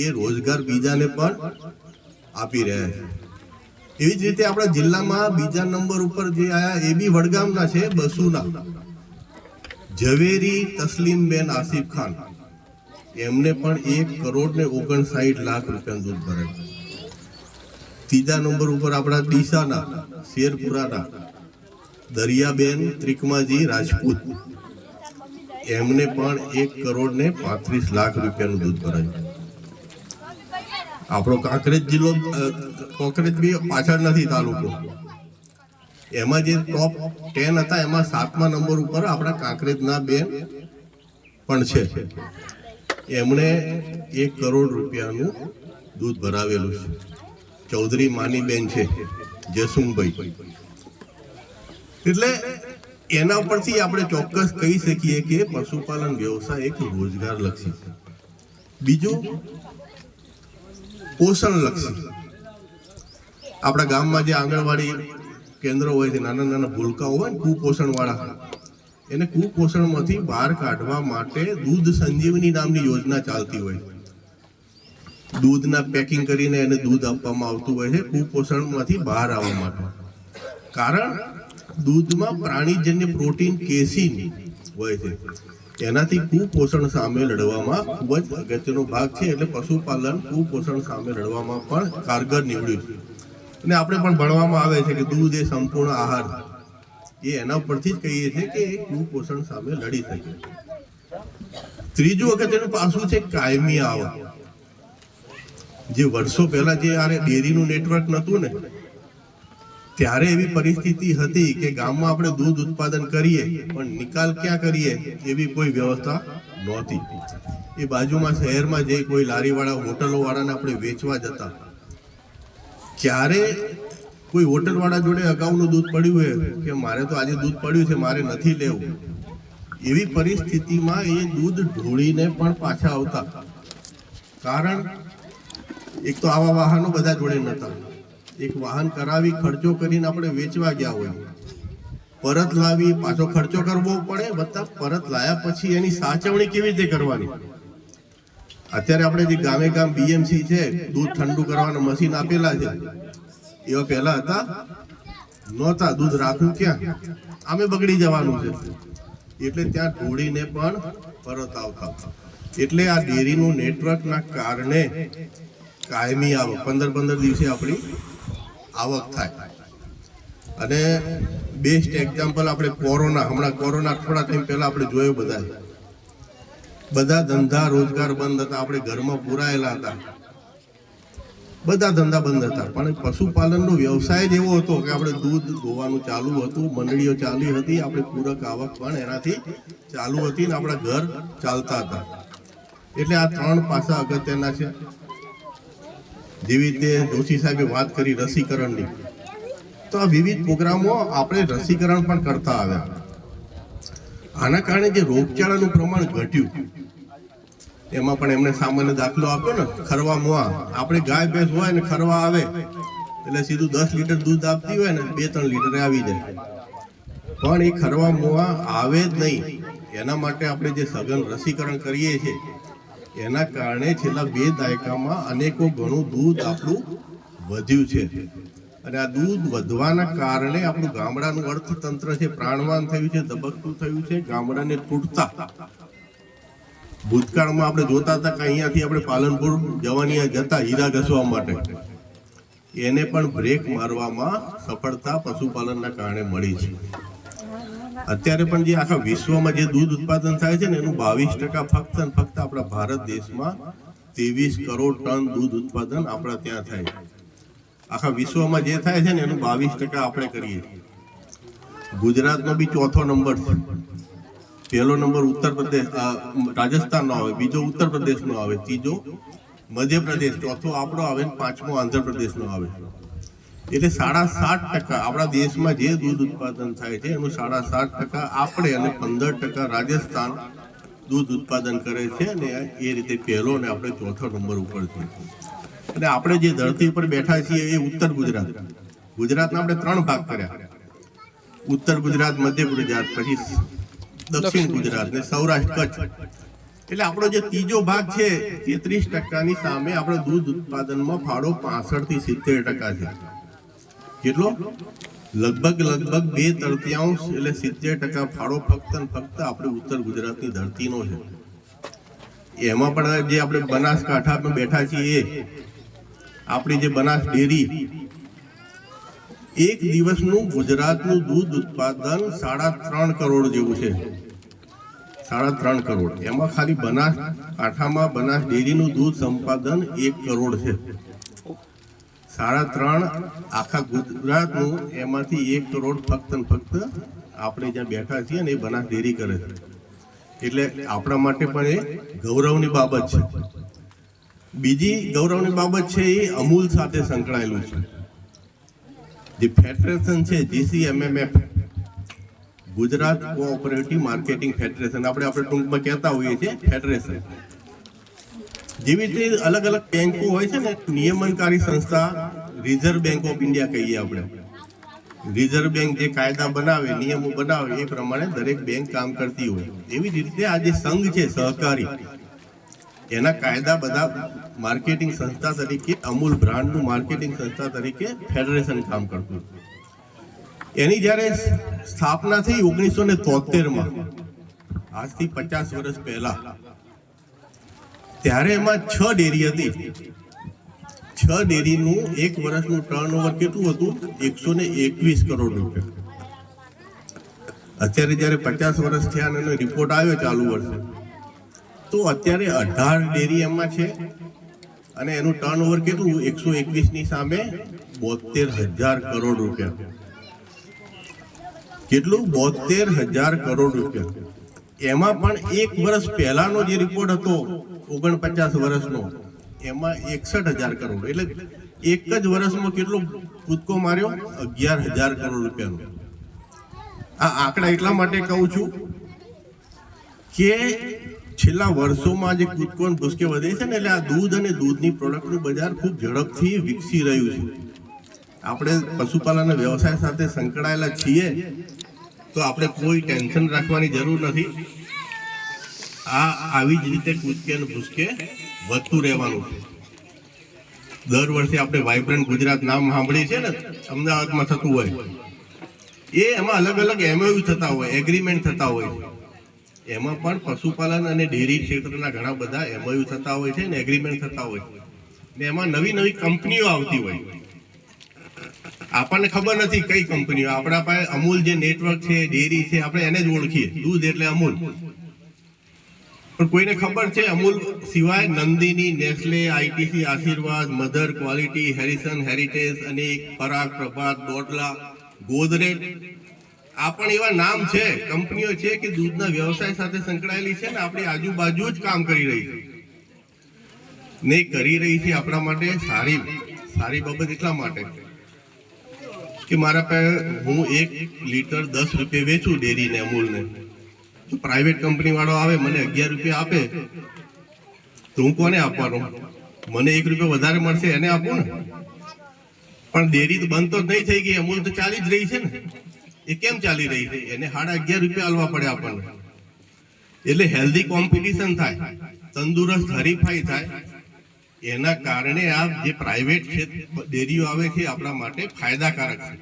એ રોજગાર બીજાને પણ આપી રહ્યા છે. એવી જ રીતે આપણા જિલ્લામાં બીજા નંબર ઉપર જે આયા એ બી વડગામના છે, બસુના ઝવેરી તસલીમબેન આસિફ ખાન. એમને પણ 1,59,00,000 રૂપિયાનું દૂધ ભરાય. ત્રીજા નંબર ઉપર આપણા ડીસાના શેરપુરાના દરિયાબેન ત્રિકમાજી રાજપૂત, એમને પણ 1,35,00,000 રૂપિયાનું દૂધ ભરાયું. આપણો કાંકરેજ જિલ્લો, કાંકરેજ બી પાછળ નથી તાલુકો, એમાં જે ટોપ 10 હતા એમાં 7મા નંબર ઉપર આપણા કાંકરેજના બેન પણ છે. એમણે 1 કરોડ રૂપિયાનું દૂધ ભરાવેલું છે. ચૌધરી માનીબેન છે, જસુમભાઈ. એટલે એના પરથી આપણે ચોક્કસ કહી શકીએ કે પશુપાલન વ્યવસાય એક રોજગારલક્ષી છે. બીજું પોષણલક્ષી. આપણા ગામમાં જે આંગણવાડી કેન્દ્રો હોય છે, નાના નાના ભૂલકાઓ હોય ને કુપોષણવાળા, એને કુપોષણમાંથી બહાર કાઢવા માટે દૂધ સંજીવની નામની યોજના ચાલતી હોય છે. દૂધના પેકિંગ કરીને એને દૂધ આપવામાં આવતું હોય છે કુપોષણમાંથી બહાર આવવા માટે. કારણ દૂધમાં પ્રાણીજન્ય પ્રોટીન કેસીન હોય છે, એનાથી કુપોષણ સામે લડવામાં ખૂબ જ અગત્યનો ભાગ છે. એટલે પશુપાલન કુપોષણ સામે લડવામાં પણ કારગર નીવડ્યું છે. અને આપણે પણ ભણવામાં આવે છે કે દૂધ એ સંપૂર્ણ આહાર, એ એના પરથી જ કહીએ છીએ કે એ કુપોષણ સામે લડી શકે. ત્રીજું અગત્યનું પાસું છે કાયમી આવક. જે વર્ષો પહેલા જે આ ડેરીનું નેટવર્ક નહોતું ને, ત્યારે એવી પરિસ્થિતિ હતી કે ગામમાં આપણે દૂધ ઉત્પાદન કરીએ પણ નિકાલ ક્યાં કરીએ એવી કોઈ વ્યવસ્થા નહોતી. એ બાજુમાં શહેરમાં જે કોઈ લારીવાળા હોટલોવાળાને આપણે વેચવા જતા, ક્યારે કોઈ હોટલવાળા જોડે અગાઉનું દૂધ પડ્યું હોય કે મારે તો આજે દૂધ પડ્યું છે, મારે નથી લેવું, એવી પરિસ્થિતિમાં એ દૂધ ઢોળીને પણ પાછા આવતા. કારણ એક તો આવા વાહનો બધા જોડે નહોતા. એક વાહન કરાવી ખર્ચો કરીને આપણે વેચવા ગયા હોય, પરત લાવી પાછો ખર્ચો કરવો પડે, વત્તા પરત લાયા પછી એની સાચવણી કેવી રીતે કરવાની. અત્યારે આપણે જે ગામે ગામ બીએમસી છે, દૂધ ઠંડુ કરવાના મશીન આપેલા છે, એવા પહેલા હતા નહોતા. દૂધ રાખવું ક્યાં, આમે બગડી જવાનું છે, એટલે ત્યાં ઢોળીને પણ પરત આવતા. એટલે આ ડેરીનું નેટવર્કના કારણે કાયમી આવક 15 દિવસે આપણી આવક થાય. અને બેસ્ટ એક્ઝામ્પલ આપણે કોરોના, હમણાં કોરોના થોડા ટાઈમ પહેલા આપણે જોયો, બધા ધંધા રોજગાર બંધ હતા, આપણે ઘરમાં પુરાયેલા હતા, બધા ધંધા બંધ હતા. પણ પશુપાલનનો વ્યવસાય જ એવો હતો કે આપણે દૂધ દોવાનું ચાલુ હતું, મંડળીઓ ચાલી હતી, આપણે પૂરક આવક પણ એનાથી ચાલુ હતી ને આપણા ઘર ચાલતા હતા. એટલે આ 3 પાસા અગત્યના છે. જેવી રીતે જોશી સાહેબે વાત કરી રસીકરણની, તો આ વિવિધ પ્રોગ્રામો આપણે રસીકરણ પણ કરતા આવ્યા. આના કારણે જે રોગચાળાનું પ્રમાણ ઘટ્યું, એમાં પણ એમને સામાન્ય દાખલો આપ્યો ને, ખરવા મોવા. આપણે ગાય ભેંસ હોય ને ખરવા આવે એટલે સીધું 10 લીટર દૂધ આપતી હોય ને 2-3 લીટર આવી જાય. પણ એ ખરવા મોવા આવે જ નહીં. એના માટે આપણે જે સઘન રસીકરણ કરીએ છીએ, એના કારણે છેલ્લા 2 દાયકામાં અનેકો ગણું દૂધ આપણું વધ્યું છે. અને આ દૂધ વધવાના કારણે આપણું ગામડાનું અર્થતંત્ર છે પ્રાણવાન થયું છે, ધબકતું થયું છે. ગામડાને તૂટતા ભૂતકાળમાં આપણે જોતા હતા કે અહીંયાથી આપણે પાલનપુર જવાની જતા હીરા ઘસવા માટે, એને પણ બ્રેક મારવામાં સફળતા પશુપાલનના કારણે મળી છે. અત્યારે પણ જે આખા વિશ્વમાં જે દૂધ ઉત્પાદન થાય છે ને, એનું 22% ફક્ત ને ફક્ત આપણા ભારત દેશમાં 23 કરોડ ટન દૂધ ઉત્પાદન આપણા ત્યાં થાય છે. આખા વિશ્વમાં જે થાય છે ને એનું 22% આપણે કરીએ છીએ. ગુજરાતનો બી 4થો નંબર છે. પહેલો નંબર ઉત્તર પ્રદેશ, રાજસ્થાનનો આવે, બીજો ઉત્તર પ્રદેશનો આવે, ત્રીજો મધ્યપ્રદેશ, ચોથો આપણો આવે, 5મો આંધ્રપ્રદેશનો આવે. એટલે 7.5% આપણા દેશમાં જે દૂધ ઉત્પાદન થાય છે એનું 7.5% આપણે અને 15% રાજસ્થાન દૂધ ઉત્પાદન કરે છે. અને એ રીતે પહેલો અને આપણે 4થો નંબર ઉપર છે. અને આપણે જે ધરતી પર બેઠા છીએ એ ઉત્તર ગુજરાત. ગુજરાતના આપણે 3 ભાગ કર્યા: ઉત્તર ગુજરાત, મધ્ય ગુજરાત, પછી દક્ષિણ ગુજરાત ને સૌરાષ્ટ્ર કચ્છ. એટલે આપણો જે ત્રીજો ભાગ છે 33%ની સામે આપણો દૂધ ઉત્પાદનમાં ફાળો 65 થી 70% છે. કેટલો? લગભગ 2/3 એટલે 70% ફાળો ફક્ત ને ફક્ત આપણે ઉત્તર ગુજરાતની ધરતીનો છે. એમાં પણ જે આપણે બનાસકાંઠામાં બેઠા છીએ, આપણી જે બનાસ ડેરી, એક દિવસનું ગુજરાતનું દૂધ ઉત્પાદન 3.5 કરોડ જેવું છે. 3.5 કરોડ. એમાં ખાલી બનાસકાંઠામાં બનાસ ડેરીનું દૂધ સંપાદન 1 કરોડ છે. 3.5 આખા ગુજરાતનું, એમાંથી 1 કરોડ ફક્ત ને ફક્ત આપણે જ્યાં બેઠા છીએ ને એ બનાસ ડેરી કરે છે. એટલે આપણા માટે પણ એ ગૌરવની બાબત છે. બીજી ગૌરવની બાબત છે એ અમૂલ સાથે સંકળાયેલું છે. જે ફેડરેશન છે GCMMF, Gujarat cooperative marketing federation, આપણે ટૂંકમાં કહેતા હોઈએ છીએ ફેડરેશન. જેવી રીતે અલગ અલગ બેંકો હોય છે ને, નિયમનકારી સંસ્થા, રિઝર્વ બેંક ઓફ ઇન્ડિયા કહીએ આપણે. રિઝર્વ બેંક જે કાયદા બનાવે, નિયમો બનાવે, એ પ્રમાણે દરેક બેંક કામ કરતી હોય. એવી જ રીતે આ જે સંઘ છે સહકારી, એના કાયદા બધા માર્કેટિંગ સંસ્થા તરીકે, અમૂલ બ્રાન્ડનું માર્કેટિંગ સંસ્થા તરીકે ફેડરેશન કામ કરતું. એની જ્યારે સ્થાપના થઈ 1973માં, આજથી 50 વર્ષ પહેલા, ત્યારે એમાં 6 ડેરી હતી. 6 ડેરીનું 1 વર્ષનું ટર્નઓવર કેટલું હતું? 121 કરોડ રૂપિયા. અત્યારે જ્યારે 50 વર્ષ થયા અને રિપોર્ટ આવ્યો ચાલુ વર્ષે, તો અત્યારે 18 ડેરી એમાં છે અને એનું ટર્નઓવર કેટલું 121 ની સામે 72,000 કરોડ રૂપિયા. કેટલું? 72,000 કરોડ રૂપિયા. એમાં પણ એક વર્ષ પહેલાનો જે રિપોર્ટ હતો 49 વર્ષનો, એમાં 61,000 કરોડ. એટલે એક જ વર્ષમાં કેટલો કૂદકો માર્યો? 11,000 કરોડ રૂપિયાનો. આ આંકડા એટલા માટે કહું છું કે છેલ્લા વર્ષોમાં જે કૂદકો ને ભૂસકે વધે છે ને, એટલે આ દૂધ અને દૂધની પ્રોડક્ટનું બજાર ખૂબ ઝડપથી વિકસી રહ્યું છે. આપણે પશુપાલનના વ્યવસાય સાથે સંકળાયેલા છીએ તો આપણે કોઈ ટેન્શન રાખવાની જરૂર નથી. આ આવી જ રીતે કૂદકે અને ભૂસકે વધતું રહેવાનું છે. દર વર્ષે આપણે વાઇબ્રન્ટ ગુજરાત નામ સાંભળીએ છે ને, અમદાવાદમાં થતું હોય એ, એમાં અલગ અલગ MOU થતા હોય, એગ્રીમેન્ટ થતા હોય. એમાં પણ પશુપાલન અને ડેરી ક્ષેત્રના ઘણા બધા MOU થતા હોય છે ને, એગ્રીમેન્ટ થતા હોય ને. એમાં નવી નવી કંપનીઓ આવતી હોય. આપણને ખબર નથી કઈ કંપનીઓ. આપણા પાસે અમૂલ જે નેટવર્ક છે, ડેરી છે, આપણે એને જ ઓળખીએ, દૂધ એટલે અમૂલ. પણ કોઈને ખબર છે અમૂલ સિવાય નંદિની, નેસ્લે, ITC, આશીર્વાદ, મધર ક્વોલિટી, હેરિસન, હેરિટેજ, અનેક, પરાગ, પ્રભાત, ડોડલા, ગોદરેજ, આ પણ એવા નામ છે, કંપનીઓ છે કે દૂધના વ્યવસાય સાથે સંકળાયેલી છે ને, આપણી આજુબાજુ જ કામ કરી રહી છે ને કરી રહી છે. આપણા માટે સારી બાબત એટલા માટે કે મારા પાસે હું 1 લીટર 10 રૂપિયા વેચું ડેરીને, અમૂલને. તો પ્રાઇવેટ કંપની વાળો આવે મને 11 રૂપિયા આપે તો હું કોને આપવાનો? મને 1 રૂપિયા વધારે મળશે એને આપું ને. પણ ડેરી તો બંધ તો નહીં થઈ ગઈ, અમૂલ તો ચાલી જ રહી છે ને. એ કેમ ચાલી રહી છે? એને 11.5 રૂપિયા આલવા પડે આપણને. એટલે હેલ્ધી કોમ્પિટિશન થાય, તંદુરસ્ત હરીફાઈ થાય. એના કારણે આ જે પ્રાઇવેટ ડેરીઓ આવે છે આપણા માટે ફાયદાકારક છે.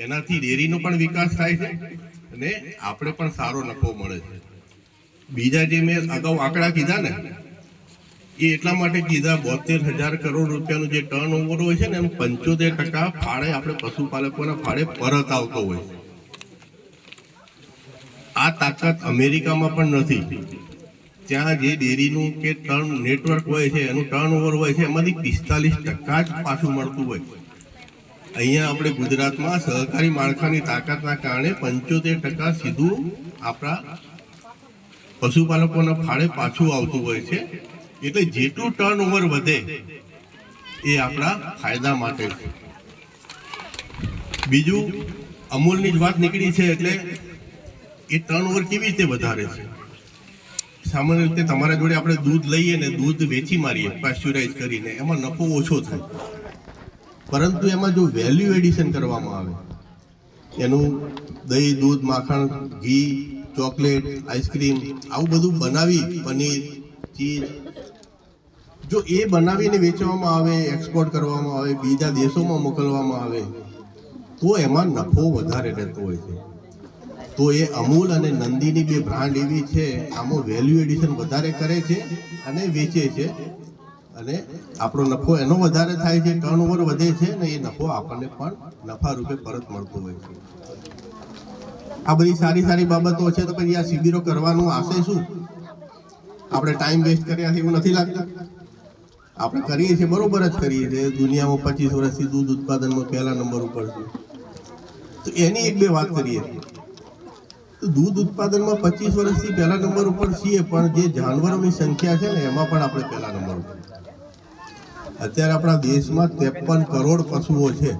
એનાથી ડેરીનો પણ વિકાસ થાય છે અને આપણે પણ સારો નફો મળે છે. બીજા જે મેં અગાઉ આંકડા કીધા ને, એ એટલા માટે કીધા 72,000 કરોડ રૂપિયાનું જે ટર્નઓવર હોય છે ને, એનું 75% ફાળે આપણે પશુપાલકોના ફાળે પરત આવતો હોય છે. આ તાકાત અમેરિકામાં પણ નથી. ત્યાં જે ડેરીનું કે ટર્ન નેટવર્ક હોય છે, એનું ટર્નઓવર હોય છે, એમાંથી 45% જ પાછું મળતું હોય. અહીંયા આપણે ગુજરાતમાં સહકારી માળખાની તાકાતના કારણે 75% સીધું આપણા પશુપાલકોના ફાળે પાછું આવતું હોય છે. એટલે જેટલું ટર્નઓવર વધે એ આપણા ફાયદા માટે છે. બીજું, અમૂલની જ વાત નીકળી છે એટલે એ ટર્નઓવર કેવી રીતે વધારે છે? સામાન્ય રીતે તમારા જોડે આપણે દૂધ લઈએ ને, દૂધ વેચી મારીએ પાસ્ચ્યુરાઇઝ કરીને, એમાં નફો ઓછો થાય. પરંતુ એમાં જો વેલ્યુ એડિશન કરવામાં આવે, એનું દહીં, દૂધ, માખણ, ઘી, ચોકલેટ, આઈસ્ક્રીમ, આવું બધું બનાવી, પનીર, ચીઝ, જો એ બનાવીને વેચવામાં આવે, એક્સપોર્ટ કરવામાં આવે, બીજા દેશોમાં મોકલવામાં આવે, તો એમાં નફો વધારે રહેતો હોય છે. તો એ અમૂલ અને નંદીની બે બ્રાન્ડ એવી છે, આમાં વેલ્યુ એડિશન વધારે કરે છે અને વેચે છે, અને આપણો નફો એનો વધારે થાય છે, ટર્નઓવર વધે છે ને એ નફો આપણને પણ નફા રૂપે પરત મળતો હોય છે. આ બધી સારી બાબતો છે. તો પછી આ શિબિરો કરવાનું આશય શું? આપણે ટાઈમ વેસ્ટ કર્યા છે એવું નથી લાગતું? આપણે કરીએ છીએ, બરોબર જ કરીએ છીએ. દુનિયામાં 25 વર્ષથી દૂધ ઉત્પાદનમાં પહેલા નંબર ઉપર છે. તો એની 1-2 વાત કરીએ. તો દૂધ ઉત્પાદનમાં 25 વર્ષથી પહેલા નંબર ઉપર છીએ, પણ જે જાનવરોની સંખ્યા છે ને, એમાં પણ આપણે પહેલા નંબર ઉપર. અત્યારે આપણા દેશમાં 53 કરોડ પશુઓ છે.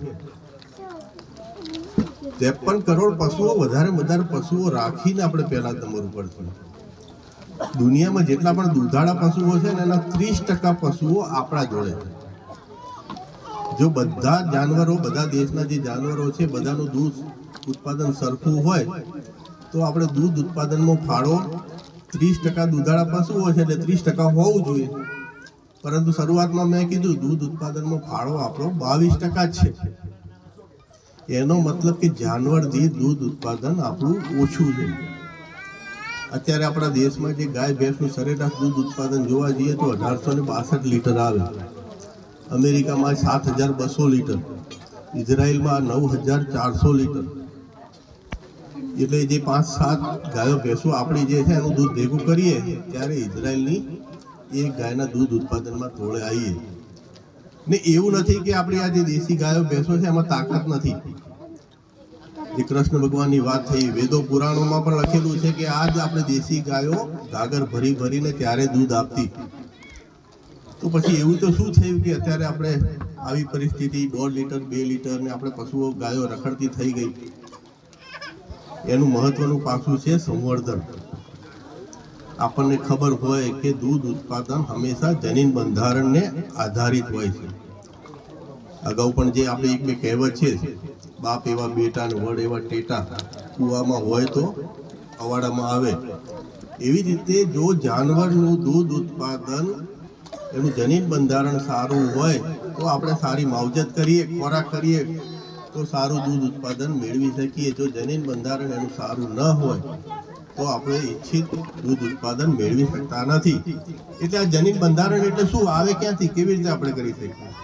53 કરોડ પશુઓ, વધારે પશુઓ રાખીને આપણે પહેલા નંબર ઉપર છીએ. દુનિયામાં જેટલા પણ દૂધાળા પશુઓ છે ને, એના 30% પશુઓ આપણા જોડે છે. જો બધા જાનવરો, બધા દેશના જે જાનવરો છે, બધાનું દૂધ ઉત્પાદન સરખું હોય તો આપણે દૂધ ઉત્પાદનમાં ફાળો 30% દૂધાળા પશુઓ છે એટલે 30% હોવું જોઈએ. પરંતુ શરૂઆતમાં મેં કીધું દૂધ ઉત્પાદનમાં ફાળો આપણો 22% જ છે. એનો મતલબ કે જાનવર દીઠ દૂધ ઉત્પાદન આપણું ઓછું છે. અત્યારે આપણા દેશમાં જે ગાય ભેંસનું સરેરાશ દૂધ ઉત્પાદન જોવા જઈએ તો 1862 લીટર આવે. અમેરિકામાં 7200 લીટર, ઇઝરાયલમાં 9400 લીટર. એટલે જે 5-7 ગાયો ભેંસો આપણી જે છે એનું દૂધ ભેગું કરીએ ત્યારે ઇઝરાયલની એ ગાયના દૂધ ઉત્પાદનમાં તોડે આવીએ ને એવું નથી કે આપણી આ જે દેશી ગાયો ભેંસો છે એમાં તાકાત નથી. જે કૃષ્ણ ભગવાનની વાત થઈ, વેદો પુરાણોમાં પણ લખેલું છે કે આજ આપણે દેશી ગાયો ગાગર ભરી ભરીને ત્યારે દૂધ આપતી. તો પછી એવું તો શું થયું કે અત્યારે આપણે આવી પરિસ્થિતિ 1.5 લીટર 2 લીટર ને આપણે પશુઓ ગાયો રખડતી થઈ ગઈ. એનું મહત્વનું પાસું છે સંવર્ધન. આપણને ખબર હોય કે દૂધ ઉત્પાદન હંમેશા જનીન બંધારણને આધારિત હોય છે. અગાઉ પણ જે આપણે એક બે કહેવત છે, બાપ એવા બેટા ને વડ એવા ટેટા, કૂવામાં હોય તો અવાડામાં આવે. એવી રીતે જો જાનવરનું દૂધ ઉત્પાદન એનું જનીન બંધારણ સારું હોય તો આપણે સારી માવજત કરીએ, ખોરાક કરીએ તો સારું દૂધ ઉત્પાદન મેળવી શકીએ. જો જનીન બંધારણ એનું સારું ન હોય તો આપણે ઈચ્છિત દૂધ ઉત્પાદન મેળવી શકતા નથી. એટલે આ જનીન બંધારણ એટલે શું, આવે ક્યાંથી, કેવી રીતે આપણે કરી શકીએ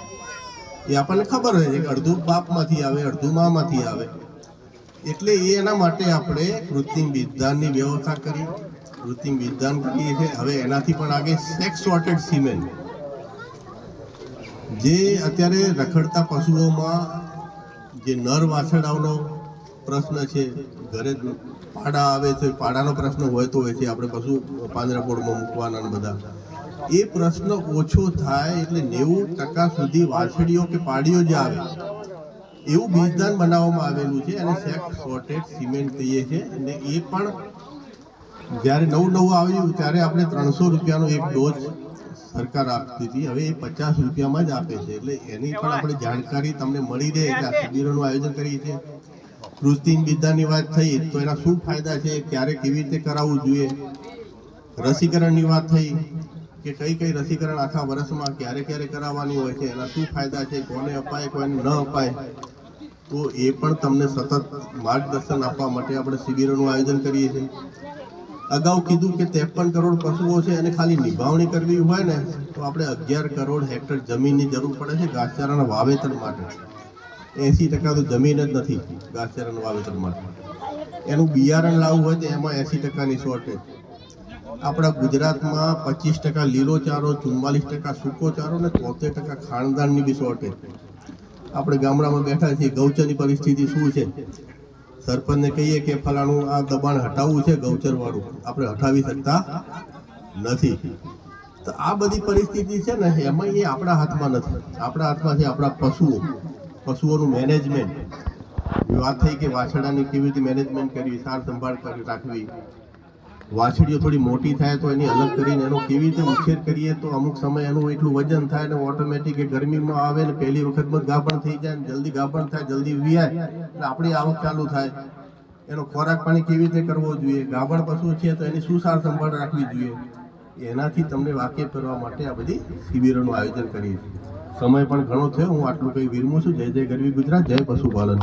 એ આપણને ખબર હોય છે કે અડધું બાપમાંથી આવે, અડધું મામાંથી આવે. એટલે એના માટે આપણે કૃત્રિમ બીજદાનની વ્યવસ્થા કરી, કૃત્રિમ બીજદાન કરીએ છીએ. હવે એનાથી પણ આગળ સેક્સ સોર્ટેડ સિમેન્ટ, જે અત્યારે રખડતા પશુઓમાં જે નર વાછરડાઓનો પ્રશ્ન છે, ઘરે પાડા આવે છે, પાડાનો પ્રશ્ન હોય તો હોય છે, આપણે પશુ પાંજરાપોળમાં મૂકવાના બધા, એ પ્રશ્ન ઓછો થાય એટલે 90% સુધી વાછડીઓ કે પાડીઓ જે આવે એવું બીજદાન બનાવવામાં આવેલું છે અને સેક્સ સોર્ટેડ સિમેન્ટ કહીએ છીએ. અને એ પણ જ્યારે નવું આવ્યું ત્યારે આપણે 300 રૂપિયાનો એક ડોઝ સરકાર આપતી હતી, હવે એ 50 રૂપિયામાં જ આપે છે. એટલે એની પણ આપણે જાણકારી તમને મળી રહે કે આ શિબિરોનું આયોજન કરીએ છીએ. કૃત્રિમ બીજદાનની વાત થઈ તો એના શું ફાયદા છે, ક્યારે કેવી રીતે કરાવવું જોઈએ. રસીકરણની વાત થઈ કે કઈ રસીકરણ આખા વર્ષમાં ક્યારે કરાવવાની હોય છે, એના શું ફાયદા છે, કોને અપાય કોને ન અપાય. તો એ પણ તમને સતત માર્ગદર્શન આપવા માટે આપણે શિબિરોનું આયોજન કરીએ છીએ. અગાઉ કીધું કે 53 કરોડ પશુઓ છે અને ખાલી નિભાવણી કરવી હોય ને તો આપણે 11 કરોડ હેક્ટર જમીનની જરૂર પડે છે ઘાસચારાના વાવેતર માટે. 80% તો જમીન જ નથી ઘાસચારાના વાવેતર માટે. એનું બિયારણ લાવવું હોય તો એમાં 80%ની શોર્ટેજ. આપણા ગુજરાતમાં 25% લીલો ચારો, 44% સૂકો ચારો અને 73% ખાણદાનની બી શોર્ટેજ. આપણે ગામડામાં બેઠા છીએ, ગૌચરની પરિસ્થિતિ શું છે, સરપંચને કહીએ કે ફલાણું આ દબાણ હટાવવું છે ગૌચર વાળું, આપણે હટાવી શકતા નથી. તો આ બધી પરિસ્થિતિ છે ને એમાં એ આપણા હાથમાં નથી. આપણા હાથમાં છે આપણા પશુઓનું મેનેજમેન્ટ. વાત થઈ કે વાછરડાની કેવી રીતે મેનેજમેન્ટ કરવી, સાર સંભાળ રાખવી. વાછડીઓ થોડી મોટી થાય તો એની અલગ કરીને એનો કેવી રીતે ઉછેર કરીએ તો અમુક સમય એનું એટલું વજન થાય ને ઓટોમેટિક એ ગરમીમાં આવે ને પહેલી વખતમાં ગાભણ થઈ જાય ને જલ્દી ગાભણ થાય, જલ્દી વિયાય એટલે આપણી આવક ચાલુ થાય. એનો ખોરાક પાણી કેવી રીતે કરવો જોઈએ, ગાભણ પશુ છે તો એની શું સાર સંભાળ રાખવી જોઈએ, એનાથી તમને વાકેફ કરવા માટે આ બધી શિબિરોનું આયોજન કરીએ છીએ. સમય પણ ઘણો થયો, હું આટલું કંઈ વિરમું છું. જય જય ગરવી ગુજરાત, જય પશુપાલન.